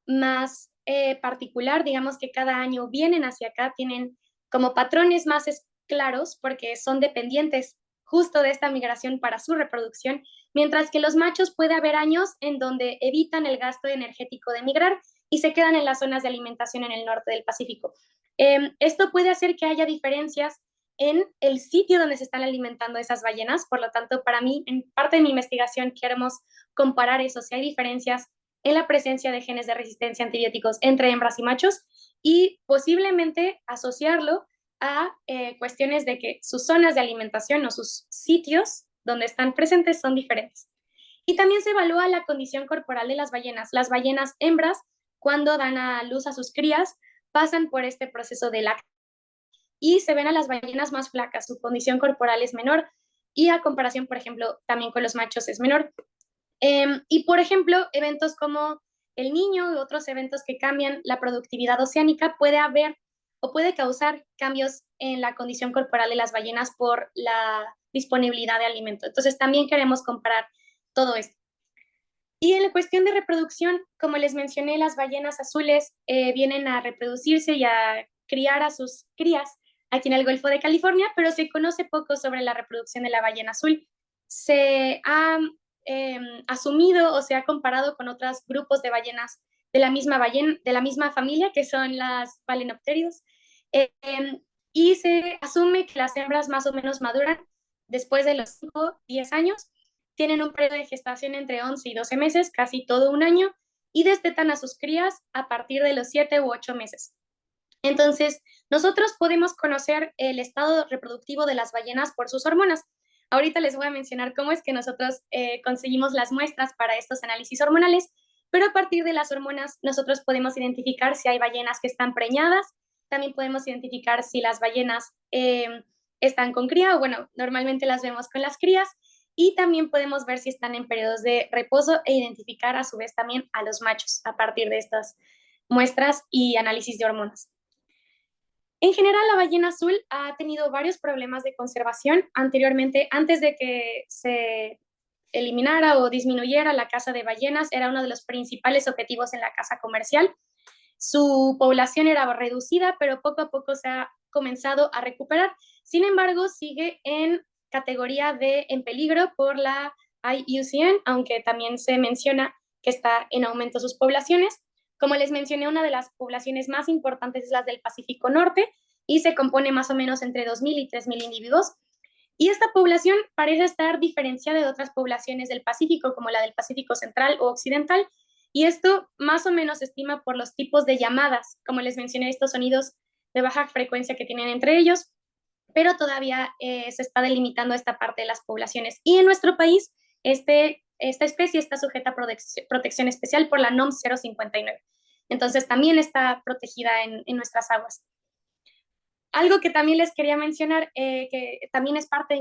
más particular. Digamos que cada año vienen hacia acá, tienen como patrones más claros porque son dependientes justo de esta migración para su reproducción, mientras que los machos puede haber años en donde evitan el gasto energético de migrar y se quedan en las zonas de alimentación en el norte del Pacífico. Esto puede hacer que haya diferencias en el sitio donde se están alimentando esas ballenas. Por lo tanto, para mí, en parte de mi investigación, queremos comparar eso, si hay diferencias en la presencia de genes de resistencia a antibióticos entre hembras y machos, y posiblemente asociarlo a cuestiones de que sus zonas de alimentación o sus sitios donde están presentes son diferentes. Y también se evalúa la condición corporal de las ballenas. Las ballenas hembras, cuando dan a luz a sus crías, pasan por este proceso de lactancia y se ven a las ballenas más flacas, su condición corporal es menor, y a comparación, por ejemplo, también con los machos es menor. Y, por ejemplo, eventos como el niño y otros eventos que cambian la productividad oceánica puede haber o puede causar cambios en la condición corporal de las ballenas por la disponibilidad de alimento. Entonces, también queremos comparar todo esto. Y en la cuestión de reproducción, como les mencioné, las ballenas azules vienen a reproducirse y a criar a sus crías aquí en el Golfo de California, pero se conoce poco sobre la reproducción de la ballena azul. Se ha asumido o se ha comparado con otros grupos de ballenas de la misma familia, que son las Balaenopteridos, y se asume que las hembras más o menos maduran después de los 5-10 años, tienen un periodo de gestación entre 11 y 12 meses, casi todo un año, y destetan a sus crías a partir de los 7 u 8 meses. Entonces, nosotros podemos conocer el estado reproductivo de las ballenas por sus hormonas. Ahorita les voy a mencionar cómo es que nosotros conseguimos las muestras para estos análisis hormonales, pero a partir de las hormonas nosotros podemos identificar si hay ballenas que están preñadas, también podemos identificar si las ballenas están con cría, o bueno, normalmente las vemos con las crías, y también podemos ver si están en periodos de reposo e identificar a su vez también a los machos a partir de estas muestras y análisis de hormonas. En general, la ballena azul ha tenido varios problemas de conservación anteriormente. Antes de que se eliminara o disminuyera la caza de ballenas, era uno de los principales objetivos en la caza comercial. Su población era reducida, pero poco a poco se ha comenzado a recuperar. Sin embargo, sigue en categoría de en peligro por la IUCN, aunque también se menciona que está en aumento sus poblaciones. Como les mencioné, una de las poblaciones más importantes es la del Pacífico Norte y se compone más o menos entre 2.000 y 3.000 individuos. Y esta población parece estar diferenciada de otras poblaciones del Pacífico, como la del Pacífico Central o Occidental, y esto más o menos se estima por los tipos de llamadas, como les mencioné, estos sonidos de baja frecuencia que tienen entre ellos, pero todavía se está delimitando esta parte de las poblaciones. Y en nuestro país, esta especie está sujeta a protección especial por la NOM 059. Entonces también está protegida en nuestras aguas. Algo que también les quería mencionar, que también es parte de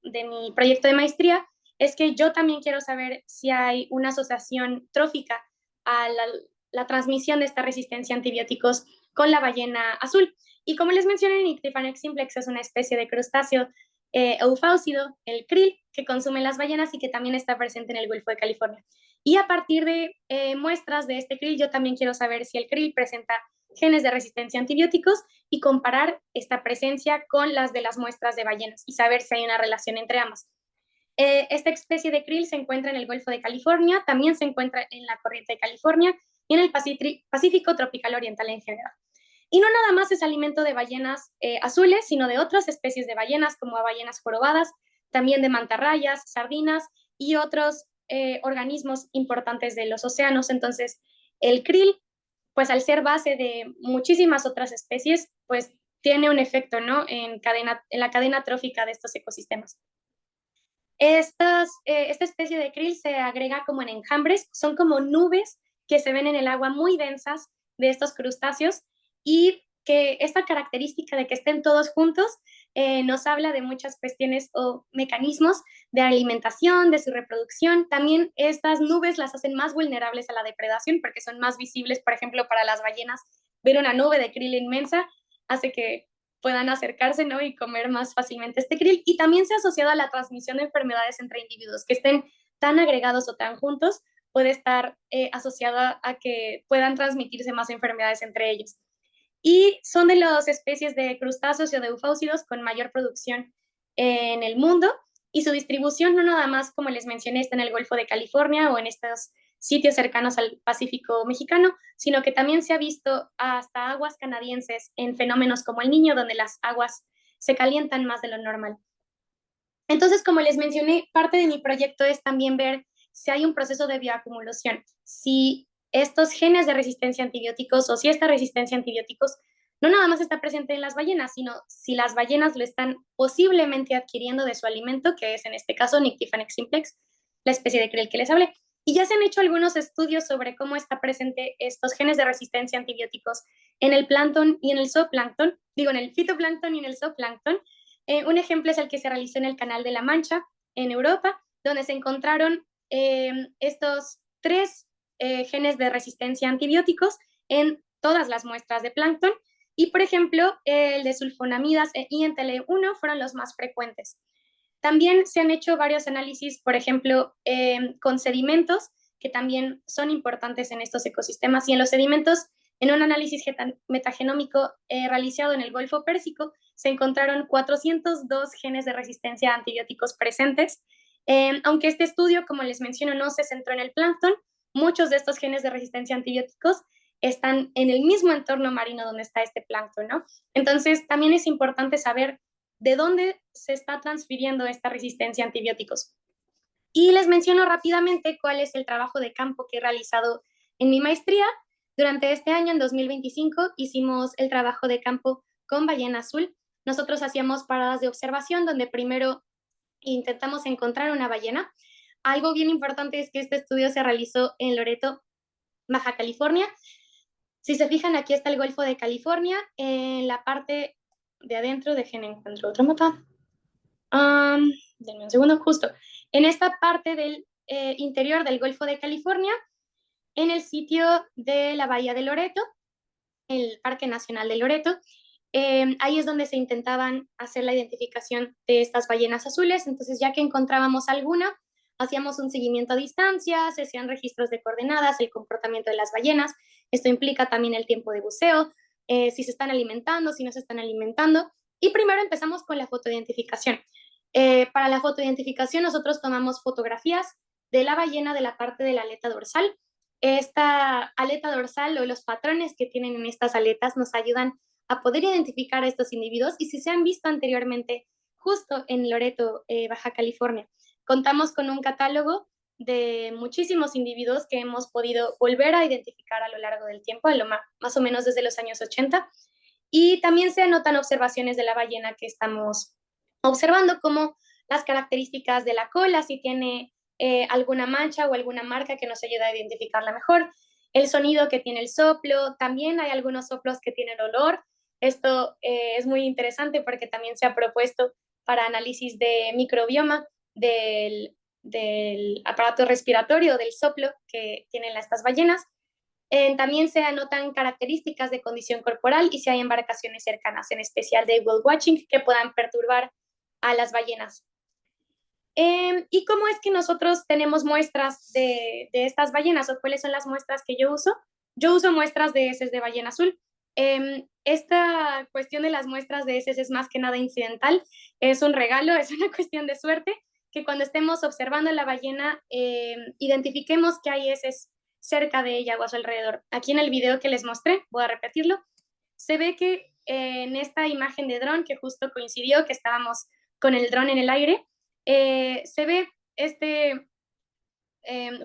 de mi proyecto de maestría, es que yo también quiero saber si hay una asociación trófica a la transmisión de esta resistencia a antibióticos con la ballena azul. Y como les mencioné, Nyctiphanex simplex es una especie de crustáceo eufausido, el krill, que consumen las ballenas y que también está presente en el Golfo de California. Y a partir de muestras de este krill, yo también quiero saber si el krill presenta genes de resistencia a antibióticos y comparar esta presencia con las de las muestras de ballenas y saber si hay una relación entre ambas. Esta especie de krill se encuentra en el Golfo de California, también se encuentra en la corriente de California y en el Pacífico tropical oriental en general. Y no nada más es alimento de ballenas azules, sino de otras especies de ballenas, como ballenas jorobadas, también de mantarrayas, sardinas y otros organismos importantes de los océanos. Entonces, el krill, pues al ser base de muchísimas otras especies, pues tiene un efecto, ¿no? En la cadena trófica de estos ecosistemas. Esta especie de krill se agrega como en enjambres, son como nubes que se ven en el agua muy densas de estos crustáceos y que esta característica de que estén todos juntos nos habla de muchas cuestiones o mecanismos de alimentación, de su reproducción. También estas nubes las hacen más vulnerables a la depredación porque son más visibles, por ejemplo, para las ballenas. Ver una nube de krill inmensa hace que puedan acercarse, ¿no? Y comer más fácilmente este krill. Y también se ha asociado a la transmisión de enfermedades entre individuos que estén tan agregados o tan juntos, puede estar asociada a que puedan transmitirse más enfermedades entre ellos. Y son de las especies de crustáceos o de eufausidos con mayor producción en el mundo y su distribución no nada más, como les mencioné, está en el Golfo de California o en estos sitios cercanos al Pacífico mexicano, sino que también se ha visto hasta aguas canadienses en fenómenos como el Niño, donde las aguas se calientan más de lo normal. Entonces, como les mencioné, parte de mi proyecto es también ver si hay un proceso de bioacumulación, si estos genes de resistencia a antibióticos o si esta resistencia a antibióticos no nada más está presente en las ballenas, sino si las ballenas lo están posiblemente adquiriendo de su alimento, que es en este caso Nyctiphanex simplex, la especie de krill que les hablé. Y ya se han hecho algunos estudios sobre cómo está presente estos genes de resistencia a antibióticos en el plancton y en el zooplancton, digo, en el fitoplancton y en el zooplancton. Un ejemplo es el que se realizó en el Canal de la Mancha, en Europa, donde se encontraron estos tres genes de resistencia a antibióticos en todas las muestras de plancton. Y, por ejemplo, el de sulfonamidas e INTL1 fueron los más frecuentes. También se han hecho varios análisis, por ejemplo, con sedimentos, que también son importantes en estos ecosistemas. Y en los sedimentos, en un análisis metagenómico realizado en el Golfo Pérsico, se encontraron 402 genes de resistencia a antibióticos presentes. Aunque este estudio, como les menciono, no se centró en el plancton, muchos de estos genes de resistencia a antibióticos están en el mismo entorno marino donde está este plancton, ¿no? Entonces, también es importante saber de dónde se está transfiriendo esta resistencia a antibióticos. Y les menciono rápidamente cuál es el trabajo de campo que he realizado en mi maestría. Durante este año, en 2025, hicimos el trabajo de campo con ballena azul. Nosotros hacíamos paradas de observación donde primero intentamos encontrar una ballena. Algo bien importante es que este estudio se realizó en Loreto, Baja California. Si se fijan, aquí está el Golfo de California. En la parte de adentro, dejen encuentro otro mapa. Denme un segundo, justo. En esta parte del interior del Golfo de California, en el sitio de la Bahía de Loreto, el Parque Nacional de Loreto, ahí es donde se intentaban hacer la identificación de estas ballenas azules. Entonces, ya que encontrábamos alguna, hacíamos un seguimiento a distancia, se hacían registros de coordenadas, el comportamiento de las ballenas. Esto implica también el tiempo de buceo, si se están alimentando, si no se están alimentando. Y primero empezamos con la fotoidentificación. Para la fotoidentificación nosotros tomamos fotografías de la ballena de la parte de la aleta dorsal. Esta aleta dorsal o los patrones que tienen en estas aletas nos ayudan a poder identificar a estos individuos y si se han visto anteriormente justo en Loreto, Baja California. Contamos con un catálogo de muchísimos individuos que hemos podido volver a identificar a lo largo del tiempo, más o menos desde los años 80. Y también se anotan observaciones de la ballena que estamos observando, como las características de la cola, si tiene alguna mancha o alguna marca que nos ayuda a identificarla mejor, el sonido que tiene el soplo, también hay algunos soplos que tienen olor, Esto es muy interesante porque también se ha propuesto para análisis de microbioma del aparato respiratorio, del soplo que tienen estas ballenas. También se anotan características de condición corporal y si hay embarcaciones cercanas, en especial de whale watching, que puedan perturbar a las ballenas. ¿Y cómo es que nosotros tenemos muestras de estas ballenas o cuáles son las muestras que yo uso? Yo uso muestras de heces de ballena azul. Esta cuestión de las muestras de heces es más que nada incidental, es un regalo, es una cuestión de suerte, que cuando estemos observando la ballena identifiquemos que hay heces cerca de ella o a su alrededor. Aquí en el video que les mostré, voy a repetirlo, se ve que en esta imagen de dron, que justo coincidió que estábamos con el dron en el aire, se ve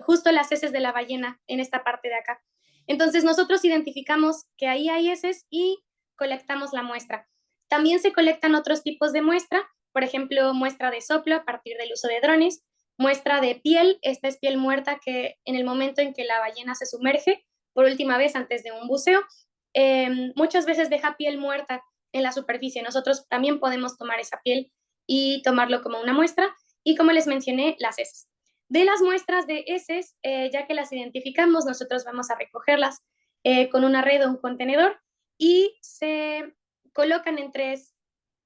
justo las heces de la ballena en esta parte de acá. Entonces nosotros identificamos que ahí hay heces y colectamos la muestra. También se colectan otros tipos de muestra, por ejemplo, muestra de soplo a partir del uso de drones, muestra de piel, esta es piel muerta que en el momento en que la ballena se sumerge, por última vez antes de un buceo, muchas veces deja piel muerta en la superficie. Nosotros también podemos tomar esa piel y tomarlo como una muestra. Y como les mencioné, las heces. De las muestras de heces, ya que las identificamos, nosotros vamos a recogerlas con una red o un contenedor y se colocan en 3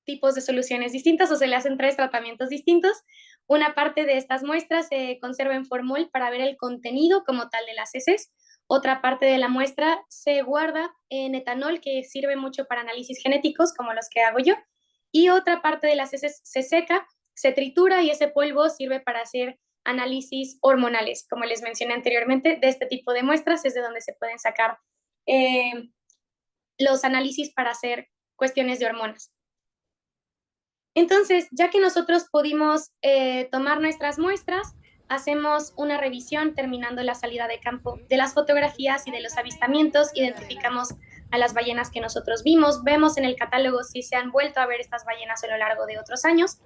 tipos de soluciones distintas o se le hacen 3 tratamientos distintos. Una parte de estas muestras se conserva en formol para ver el contenido como tal de las heces. Otra parte de la muestra se guarda en etanol, que sirve mucho para análisis genéticos, como los que hago yo. Y otra parte de las heces se seca, se tritura y ese polvo sirve para hacer análisis hormonales. Como les mencioné anteriormente, de este tipo de muestras es de donde se pueden sacar los análisis para hacer cuestiones de hormonas. Entonces, ya que nosotros pudimos tomar nuestras muestras, hacemos una revisión terminando la salida de campo de las fotografías y de los avistamientos, identificamos a las ballenas que nosotros vimos, vemos en el catálogo si se han vuelto a ver estas ballenas a lo largo de otros años.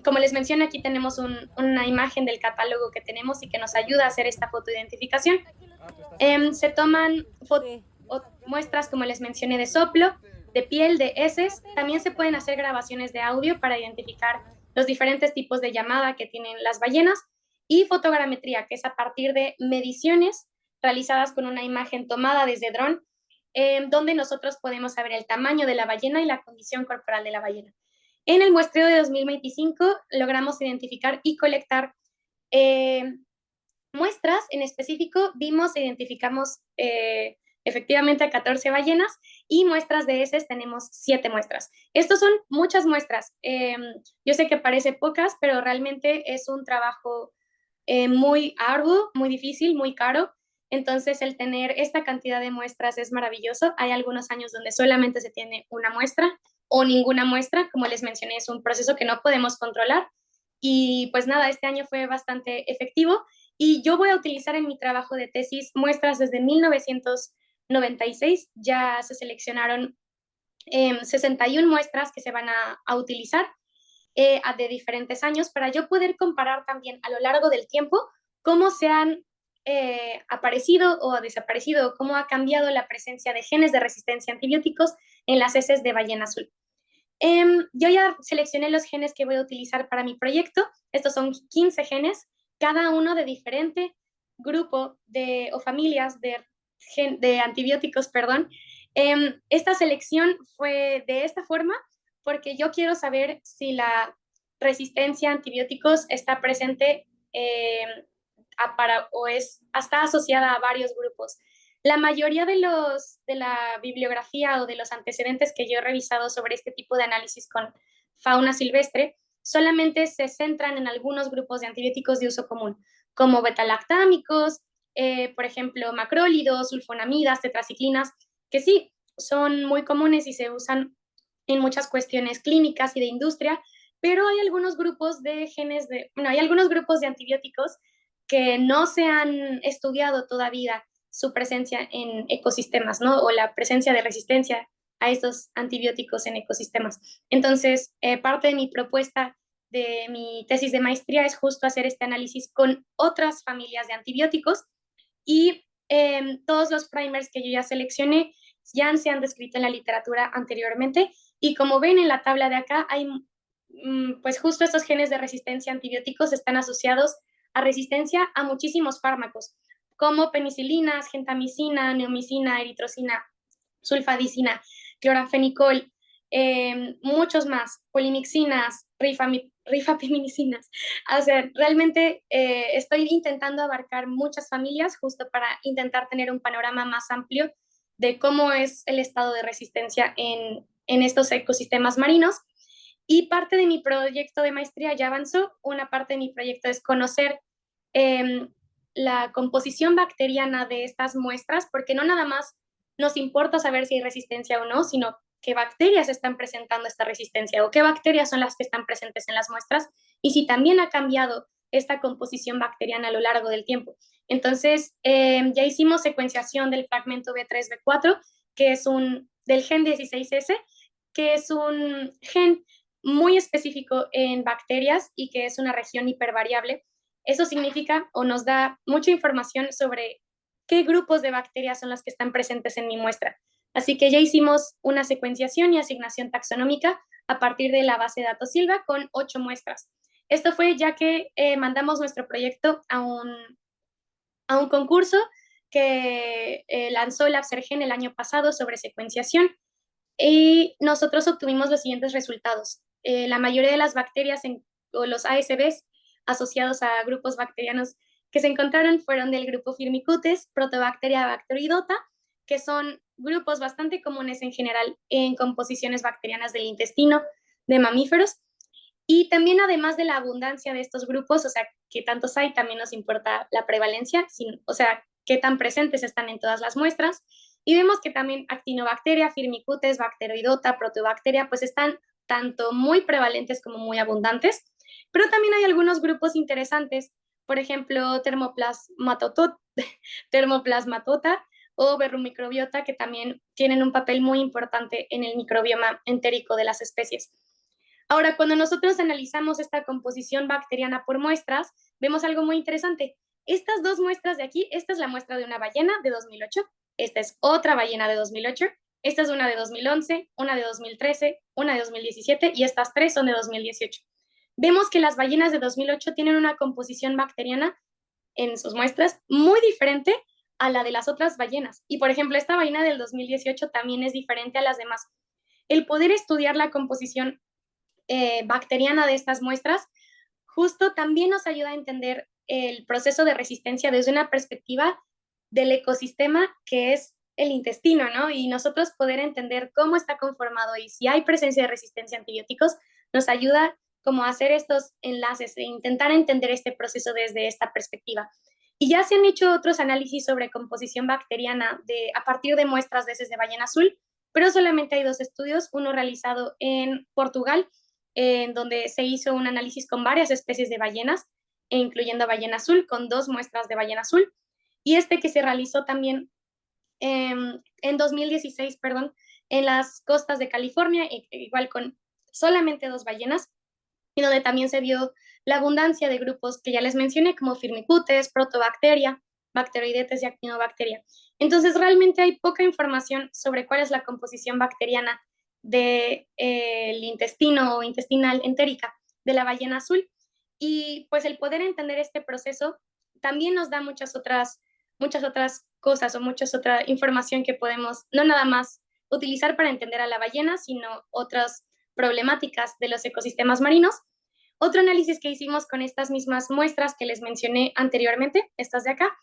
Como les mencioné, aquí tenemos una imagen del catálogo que tenemos y que nos ayuda a hacer esta fotoidentificación. Se toman muestras, como les mencioné, de soplo, de piel, de heces. También se pueden hacer grabaciones de audio para identificar los diferentes tipos de llamada que tienen las ballenas y fotogrametría, que es a partir de mediciones realizadas con una imagen tomada desde dron, donde nosotros podemos saber el tamaño de la ballena y la condición corporal de la ballena. En el muestreo de 2025 logramos identificar y colectar muestras. En específico, vimos e identificamos efectivamente a 14 ballenas y muestras de heces tenemos 7 muestras. Estos son muchas muestras. Yo sé que parece pocas, pero realmente es un trabajo muy arduo, muy difícil, muy caro. Entonces, el tener esta cantidad de muestras es maravilloso. Hay algunos años donde solamente se tiene una muestra o ninguna muestra. Como les mencioné, es un proceso que no podemos controlar. Y pues nada, este año fue bastante efectivo y yo voy a utilizar en mi trabajo de tesis muestras desde 1996. Ya se seleccionaron 61 muestras que se van a utilizar de diferentes años para yo poder comparar también a lo largo del tiempo cómo se han aparecido o desaparecido, cómo ha cambiado la presencia de genes de resistencia a antibióticos en las heces de ballena azul. Yo ya seleccioné los genes que voy a utilizar para mi proyecto. Estos son 15 genes, cada uno de diferente grupo o familias de antibióticos, perdón. Esta selección fue de esta forma porque yo quiero saber si la resistencia a antibióticos está presente o está asociada a varios grupos. La mayoría de la bibliografía o de los antecedentes que yo he revisado sobre este tipo de análisis con fauna silvestre solamente se centran en algunos grupos de antibióticos de uso común, como betalactámicos, por ejemplo, macrólidos, sulfonamidas, tetraciclinas, que sí, son muy comunes y se usan en muchas cuestiones clínicas y de industria, pero hay algunos grupos de hay algunos grupos de antibióticos que no se han estudiado todavía su presencia en ecosistemas, ¿no? O la presencia de resistencia a estos antibióticos en ecosistemas. Entonces, parte de mi propuesta de mi tesis de maestría es justo hacer este análisis con otras familias de antibióticos y todos los primers que yo ya seleccioné ya se han descrito en la literatura anteriormente, y como ven en la tabla de acá, hay pues justo estos genes de resistencia a antibióticos están asociados a resistencia a muchísimos fármacos, como penicilinas, gentamicina, neomicina, eritrocina, sulfadicina, clorafenicol, muchos más, polimixinas, rifapimicinas. O sea, realmente estoy intentando abarcar muchas familias justo para intentar tener un panorama más amplio de cómo es el estado de resistencia en estos ecosistemas marinos. Y parte de mi proyecto de maestría ya avanzó. Una parte de mi proyecto es conocer la composición bacteriana de estas muestras, porque no nada más nos importa saber si hay resistencia o no, sino qué bacterias están presentando esta resistencia o qué bacterias son las que están presentes en las muestras y si también ha cambiado esta composición bacteriana a lo largo del tiempo. Entonces, ya hicimos secuenciación del fragmento B3-B4, que es del gen 16S, que es un gen muy específico en bacterias y que es una región hipervariable. Eso significa o nos da mucha información sobre qué grupos de bacterias son las que están presentes en mi muestra. Así que ya hicimos una secuenciación y asignación taxonómica a partir de la base de datos Silva con 8 muestras. Esto fue ya que mandamos nuestro proyecto a un concurso que lanzó el Absergen el año pasado sobre secuenciación y nosotros obtuvimos los siguientes resultados. La mayoría de las bacterias o los ASBs asociados a grupos bacterianos que se encontraron fueron del grupo Firmicutes, Protobacteria bacteroidota, que son grupos bastante comunes en general en composiciones bacterianas del intestino de mamíferos. Y también además de la abundancia de estos grupos, o sea, qué tantos hay, también nos importa la prevalencia, o sea, qué tan presentes están en todas las muestras. Y vemos que también Actinobacteria, Firmicutes, Bacteroidota, Protobacteria, pues están tanto muy prevalentes como muy abundantes. Pero también hay algunos grupos interesantes, por ejemplo, Thermoplasmatota o Verrumicrobiota, que también tienen un papel muy importante en el microbioma entérico de las especies. Ahora, cuando nosotros analizamos esta composición bacteriana por muestras, vemos algo muy interesante. Estas dos muestras de aquí, esta es la muestra de una ballena de 2008, esta es otra ballena de 2008, esta es una de 2011, una de 2013, una de 2017 y estas tres son de 2018. Vemos que las ballenas de 2008 tienen una composición bacteriana en sus muestras muy diferente a la de las otras ballenas. Y, por ejemplo, esta ballena del 2018 también es diferente a las demás. El poder estudiar la composición bacteriana de estas muestras justo también nos ayuda a entender el proceso de resistencia desde una perspectiva del ecosistema que es el intestino, ¿no? Y nosotros poder entender cómo está conformado y si hay presencia de resistencia a antibióticos nos ayuda como a hacer estos enlaces e intentar entender este proceso desde esta perspectiva. Y ya se han hecho otros análisis sobre composición bacteriana a partir de muestras de heces de ballena azul, pero solamente hay 2 estudios, uno realizado en Portugal, en donde se hizo un análisis con varias especies de ballenas, incluyendo ballena azul, con 2 muestras de ballena azul, y este que se realizó también en 2016, perdón, en las costas de California, igual con solamente 2 ballenas, y donde también se vio la abundancia de grupos que ya les mencioné, como Firmicutes, Protobacteria, Bacteroidetes y Actinobacteria. Entonces, realmente hay poca información sobre cuál es la composición bacteriana del intestino o intestinal entérica de la ballena azul. Y pues el poder entender este proceso también nos da muchas otras cosas o mucha otra información que podemos no nada más utilizar para entender a la ballena, sino otras problemáticas de los ecosistemas marinos. Otro análisis que hicimos con estas mismas muestras que les mencioné anteriormente, estas de acá,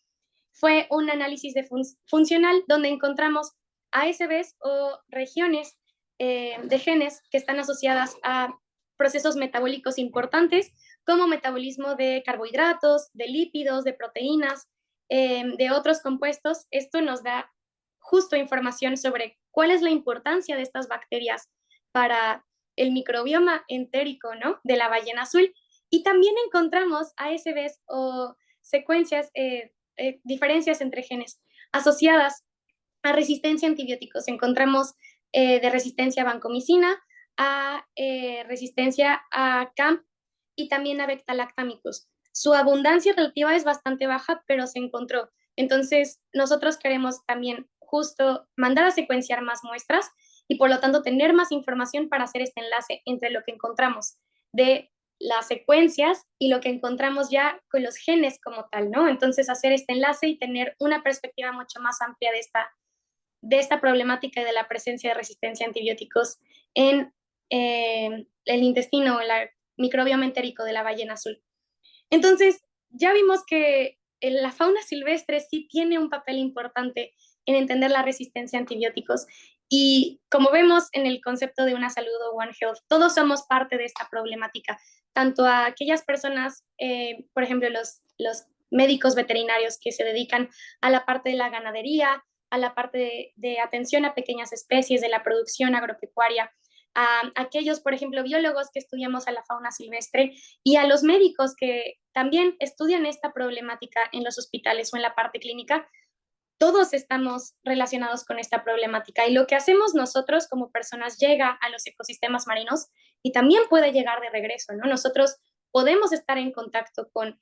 fue un análisis de funcional donde encontramos ASBs o regiones de genes que están asociadas a procesos metabólicos importantes como metabolismo de carbohidratos, de lípidos, de proteínas, de otros compuestos. Esto nos da justo información sobre cuál es la importancia de estas bacterias para el microbioma entérico, ¿no?, de la ballena azul. Y también encontramos ASBs o secuencias, diferencias entre genes asociadas a resistencia a antibióticos. Encontramos de resistencia a vancomicina, a resistencia a CAMP y también a Beta-lactamicus. Su abundancia relativa es bastante baja, pero se encontró. Entonces, nosotros queremos también justo mandar a secuenciar más muestras y por lo tanto tener más información para hacer este enlace entre lo que encontramos de las secuencias y lo que encontramos ya con los genes como tal, ¿no? Entonces hacer este enlace y tener una perspectiva mucho más amplia de esta problemática y de la presencia de resistencia a antibióticos en el intestino, el microbioma entérico de la ballena azul. Entonces, ya vimos que la fauna silvestre sí tiene un papel importante en entender la resistencia a antibióticos y como vemos en el concepto de una salud o One Health, todos somos parte de esta problemática, tanto a aquellas personas, por ejemplo, los médicos veterinarios que se dedican a la parte de la ganadería, a la parte de atención a pequeñas especies, de la producción agropecuaria, a aquellos, por ejemplo, biólogos que estudiamos a la fauna silvestre y a los médicos que también estudian esta problemática en los hospitales o en la parte clínica. Todos estamos relacionados con esta problemática y lo que hacemos nosotros como personas llega a los ecosistemas marinos y también puede llegar de regreso, ¿no? Nosotros podemos estar en contacto con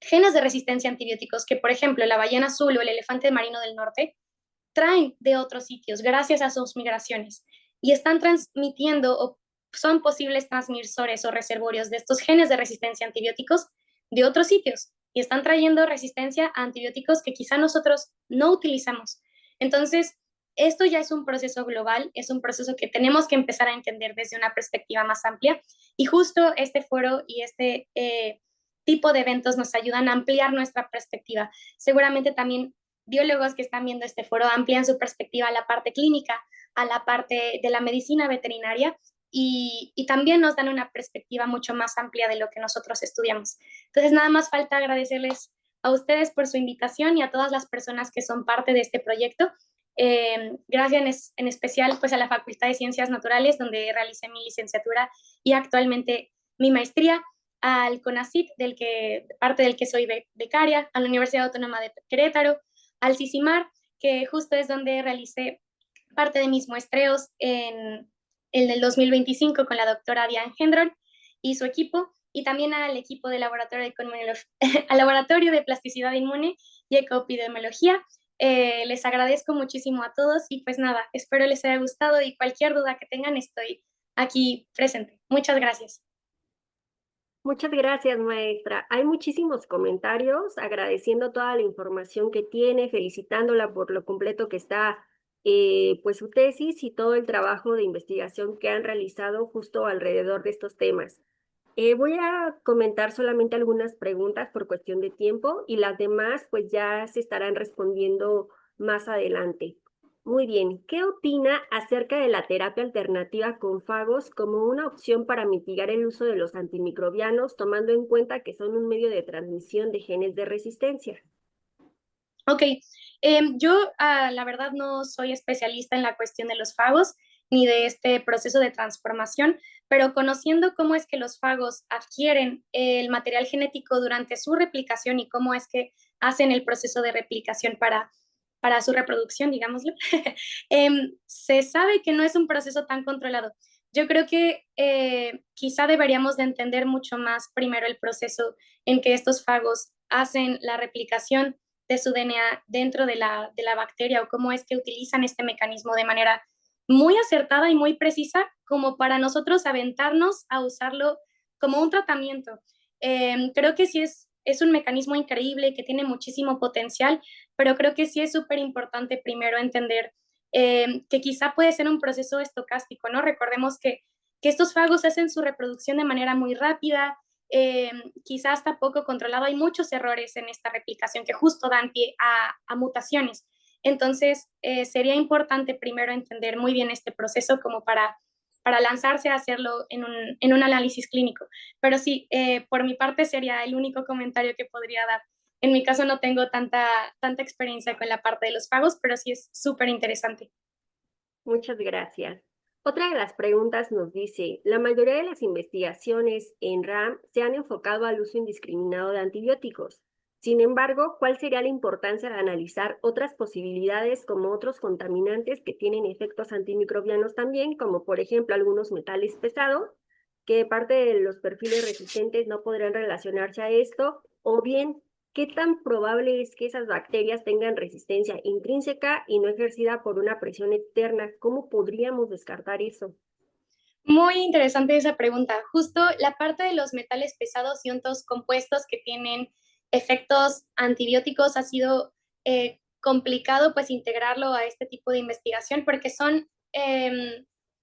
genes de resistencia a antibióticos que, por ejemplo, la ballena azul o el elefante marino del norte traen de otros sitios gracias a sus migraciones y están transmitiendo o son posibles transmisores o reservorios de estos genes de resistencia a antibióticos de otros sitios y están trayendo resistencia a antibióticos que quizá nosotros no utilizamos. Entonces, esto ya es un proceso global, es un proceso que tenemos que empezar a entender desde una perspectiva más amplia y justo este foro y este tipo de eventos nos ayudan a ampliar nuestra perspectiva. Seguramente también biólogos que están viendo este foro amplían su perspectiva a la parte clínica, a la parte de la medicina veterinaria y también nos dan una perspectiva mucho más amplia de lo que nosotros estudiamos. Entonces, nada más falta agradecerles a ustedes por su invitación y a todas las personas que son parte de este proyecto. Gracias en especial pues, a la Facultad de Ciencias Naturales, donde realicé mi licenciatura y actualmente mi maestría, al CONACYT, parte del que soy becaria, a la Universidad Autónoma de Querétaro, al CICIMAR, que justo es donde realicé parte de mis muestreos en el 2025 con la doctora Diane Hendron y su equipo, y también al equipo de laboratorio de, al laboratorio de plasticidad inmune y ecoepidemiología. Les agradezco muchísimo a todos y pues nada, espero les haya gustado y cualquier duda que tengan estoy aquí presente. Muchas gracias. Muchas gracias, maestra. Hay muchísimos comentarios agradeciendo toda la información que tiene, felicitándola por lo completo que está pues su tesis y todo el trabajo de investigación que han realizado justo alrededor de estos temas. Voy a comentar solamente algunas preguntas por cuestión de tiempo y las demás pues ya se estarán respondiendo más adelante. Muy bien, ¿qué opina acerca de la terapia alternativa con fagos como una opción para mitigar el uso de los antimicrobianos, tomando en cuenta que son un medio de transmisión de genes de resistencia? Ok, yo la verdad no soy especialista en la cuestión de los fagos ni de este proceso de transformación, pero conociendo cómo es que los fagos adquieren el material genético durante su replicación y cómo es que hacen el proceso de replicación para su reproducción, digámoslo, se sabe que no es un proceso tan controlado. Yo creo que quizá deberíamos de entender mucho más primero el proceso en que estos fagos hacen la replicación de su DNA dentro de la bacteria o cómo es que utilizan este mecanismo de manera muy acertada y muy precisa como para nosotros aventarnos a usarlo como un tratamiento. Creo que sí es un mecanismo increíble que tiene muchísimo potencial, pero creo que sí es súper importante primero entender que quizá puede ser un proceso estocástico, ¿no? Recordemos que estos fagos hacen su reproducción de manera muy rápida, quizá hasta poco controlado. Hay muchos errores en esta replicación que justo dan pie a mutaciones. Entonces, sería importante primero entender muy bien este proceso como para lanzarse a hacerlo en un análisis clínico. Pero sí, por mi parte sería el único comentario que podría dar. En mi caso no tengo tanta experiencia con la parte de los pagos, pero sí es súper interesante. Muchas gracias. Otra de las preguntas nos dice, la mayoría de las investigaciones en RAM se han enfocado al uso indiscriminado de antibióticos. Sin embargo, ¿cuál sería la importancia de analizar otras posibilidades como otros contaminantes que tienen efectos antimicrobianos también, como por ejemplo algunos metales pesados, que parte de los perfiles resistentes no podrían relacionarse a esto, o bien ¿Qué tan probable es que esas bacterias tengan resistencia intrínseca y no ejercida por una presión externa? ¿Cómo podríamos descartar eso? Muy interesante esa pregunta. Justo la parte de los metales pesados y otros compuestos que tienen efectos antibióticos ha sido complicado pues integrarlo a este tipo de investigación porque son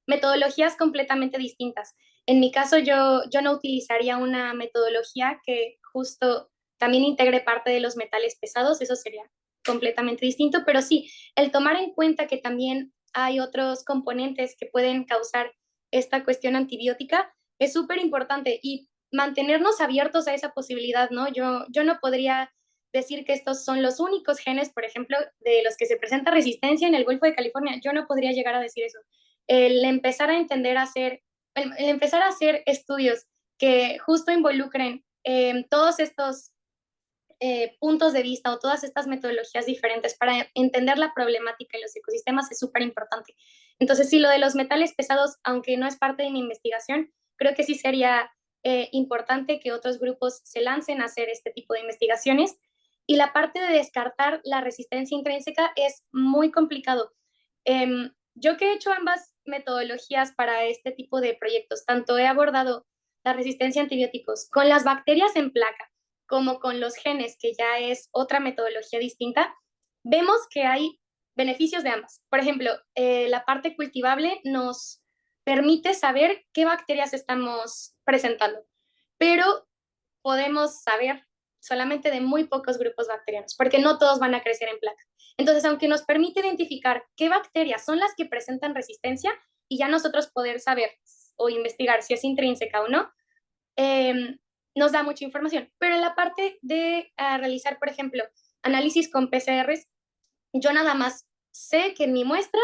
metodologías completamente distintas. En mi caso yo no utilizaría una metodología que justo también integre parte de los metales pesados, eso sería completamente distinto, pero sí, el tomar en cuenta que también hay otros componentes que pueden causar esta cuestión antibiótica es súper importante y mantenernos abiertos a esa posibilidad, ¿no? Yo no podría decir que estos son los únicos genes, por ejemplo, de los que se presenta resistencia en el Golfo de California. Yo no podría llegar a decir eso. El empezar a entender, el empezar a hacer estudios que justo involucren todos estos puntos de vista o todas estas metodologías diferentes para entender la problemática en los ecosistemas es súper importante. Entonces, sí, lo de los metales pesados, aunque no es parte de mi investigación, creo que sí sería importante que otros grupos se lancen a hacer este tipo de investigaciones. Y la parte de descartar la resistencia intrínseca es muy complicado. Yo que he hecho ambas metodologías para este tipo de proyectos, tanto he abordado la resistencia a antibióticos con las bacterias en placa, como con los genes, que ya es otra metodología distinta, vemos que hay beneficios de ambas. Por ejemplo, la parte cultivable nos permite saber qué bacterias estamos presentando, pero podemos saber solamente de muy pocos grupos bacterianos, porque no todos van a crecer en placa. Entonces, aunque nos permite identificar qué bacterias son las que presentan resistencia y ya nosotros poder saber o investigar si es intrínseca o no, eh, nos da mucha información. Pero en la parte de realizar, por ejemplo, análisis con PCRs, yo nada más sé que en mi muestra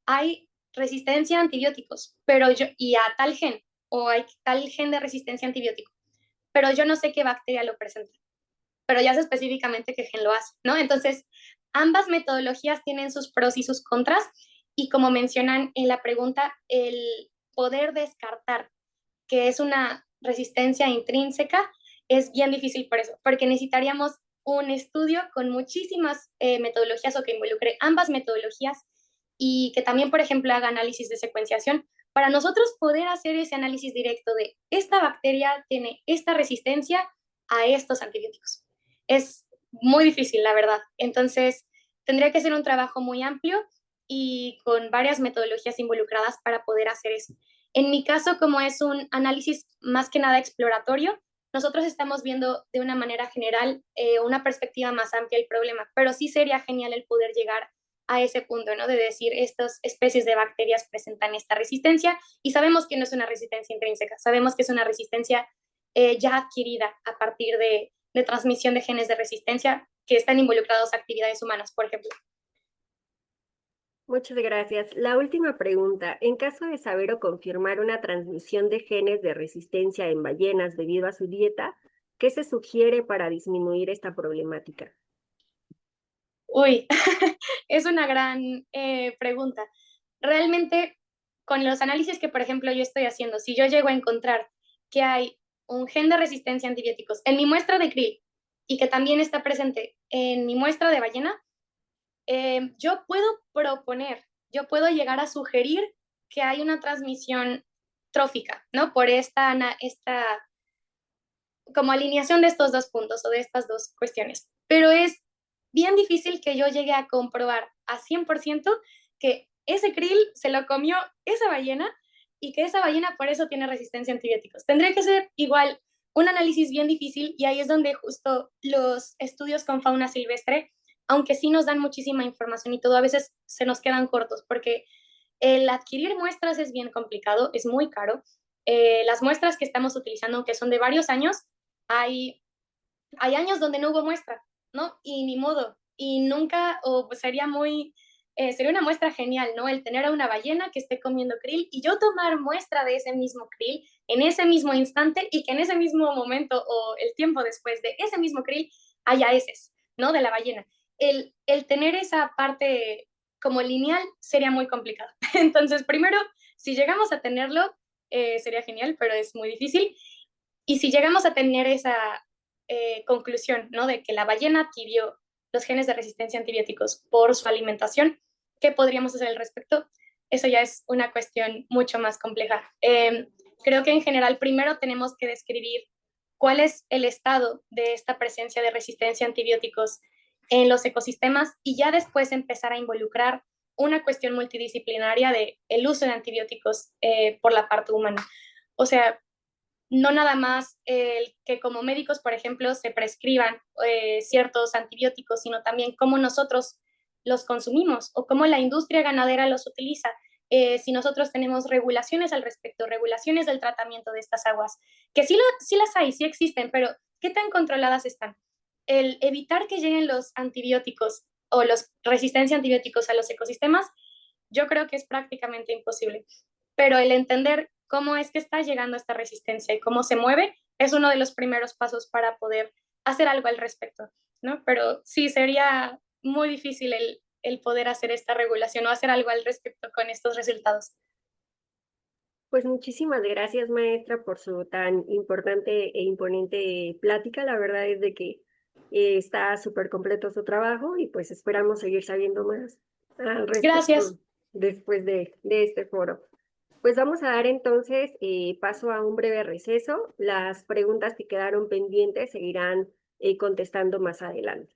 hay resistencia a antibióticos, pero y a tal gen, o hay tal gen de resistencia a antibiótico, pero yo no sé qué bacteria lo presenta, pero ya sé específicamente qué gen lo hace, ¿no? Entonces, ambas metodologías tienen sus pros y sus contras, y como mencionan en la pregunta, el poder descartar que es una resistencia intrínseca, es bien difícil por eso, porque necesitaríamos un estudio con muchísimas metodologías o que involucre ambas metodologías y que también, por ejemplo, haga análisis de secuenciación para nosotros poder hacer ese análisis directo de esta bacteria tiene esta resistencia a estos antibióticos. Es muy difícil, la verdad. Entonces, tendría que ser un trabajo muy amplio y con varias metodologías involucradas para poder hacer eso. En mi caso, como es un análisis más que nada exploratorio, nosotros estamos viendo de una manera general una perspectiva más amplia el problema, pero sí sería genial el poder llegar a ese punto, ¿no? De decir, estas especies de bacterias presentan esta resistencia y sabemos que no es una resistencia intrínseca, sabemos que es una resistencia ya adquirida a partir de transmisión de genes de resistencia que están involucrados a actividades humanas, por ejemplo. Muchas gracias. La última pregunta. En caso de saber o confirmar una transmisión de genes de resistencia en ballenas debido a su dieta, ¿qué se sugiere para disminuir esta problemática? Uy, es una gran pregunta. Realmente, con los análisis que, por ejemplo, yo estoy haciendo, si yo llego a encontrar que hay un gen de resistencia a antibióticos en mi muestra de krill y que también está presente en mi muestra de ballena, yo puedo proponer, yo puedo llegar a sugerir que hay una transmisión trófica, ¿no? Por esta como alineación de estos dos puntos o de estas dos cuestiones. Pero es bien difícil que yo llegue a comprobar a 100% que ese krill se lo comió esa ballena y que esa ballena por eso tiene resistencia a antibióticos. Tendría que ser igual un análisis bien difícil y ahí es donde justo los estudios con fauna silvestre, aunque sí nos dan muchísima información y todo, a veces se nos quedan cortos porque el adquirir muestras es bien complicado, es muy caro. Las muestras que estamos utilizando, aunque son de varios años, hay, hay años donde no hubo muestra, ¿no? Y ni modo. Y nunca, o pues sería una muestra genial, ¿no? El tener a una ballena que esté comiendo krill y yo tomar muestra de ese mismo krill en ese mismo instante y que en ese mismo momento o el tiempo después de ese mismo krill haya heces, ¿no? De la ballena. El tener esa parte como lineal sería muy complicado. Entonces, primero, si llegamos a tenerlo, sería genial, pero es muy difícil. Y si llegamos a tener conclusión, ¿no? De que la ballena adquirió los genes de resistencia a antibióticos por su alimentación. ¿Qué podríamos hacer al respecto? Eso ya es una cuestión mucho más compleja. Creo que en general primero tenemos que describir cuál es el estado de esta presencia de resistencia a antibióticos en los ecosistemas y ya después empezar a involucrar una cuestión multidisciplinaria de el uso de antibióticos por la parte humana. O sea, no nada más que como médicos, por ejemplo, se prescriban ciertos antibióticos, sino también cómo nosotros los consumimos o cómo la industria ganadera los utiliza. Si nosotros tenemos regulaciones al respecto, regulaciones del tratamiento de estas aguas, que sí las hay, sí existen, pero ¿qué tan controladas están? El evitar que lleguen los antibióticos o los resistencia a antibióticos a los ecosistemas, yo creo que es prácticamente imposible. Pero el entender cómo es que está llegando esta resistencia y cómo se mueve es uno de los primeros pasos para poder hacer algo al respecto, ¿no? Pero sí, sería muy difícil el poder hacer esta regulación o hacer algo al respecto con estos resultados. Pues muchísimas gracias, maestra, por su tan importante e imponente plática. La verdad es de que está súper completo su trabajo y pues esperamos seguir sabiendo más al Gracias. respecto después de este foro. Pues vamos a dar entonces paso a un breve receso. Las preguntas que quedaron pendientes seguirán contestando más adelante.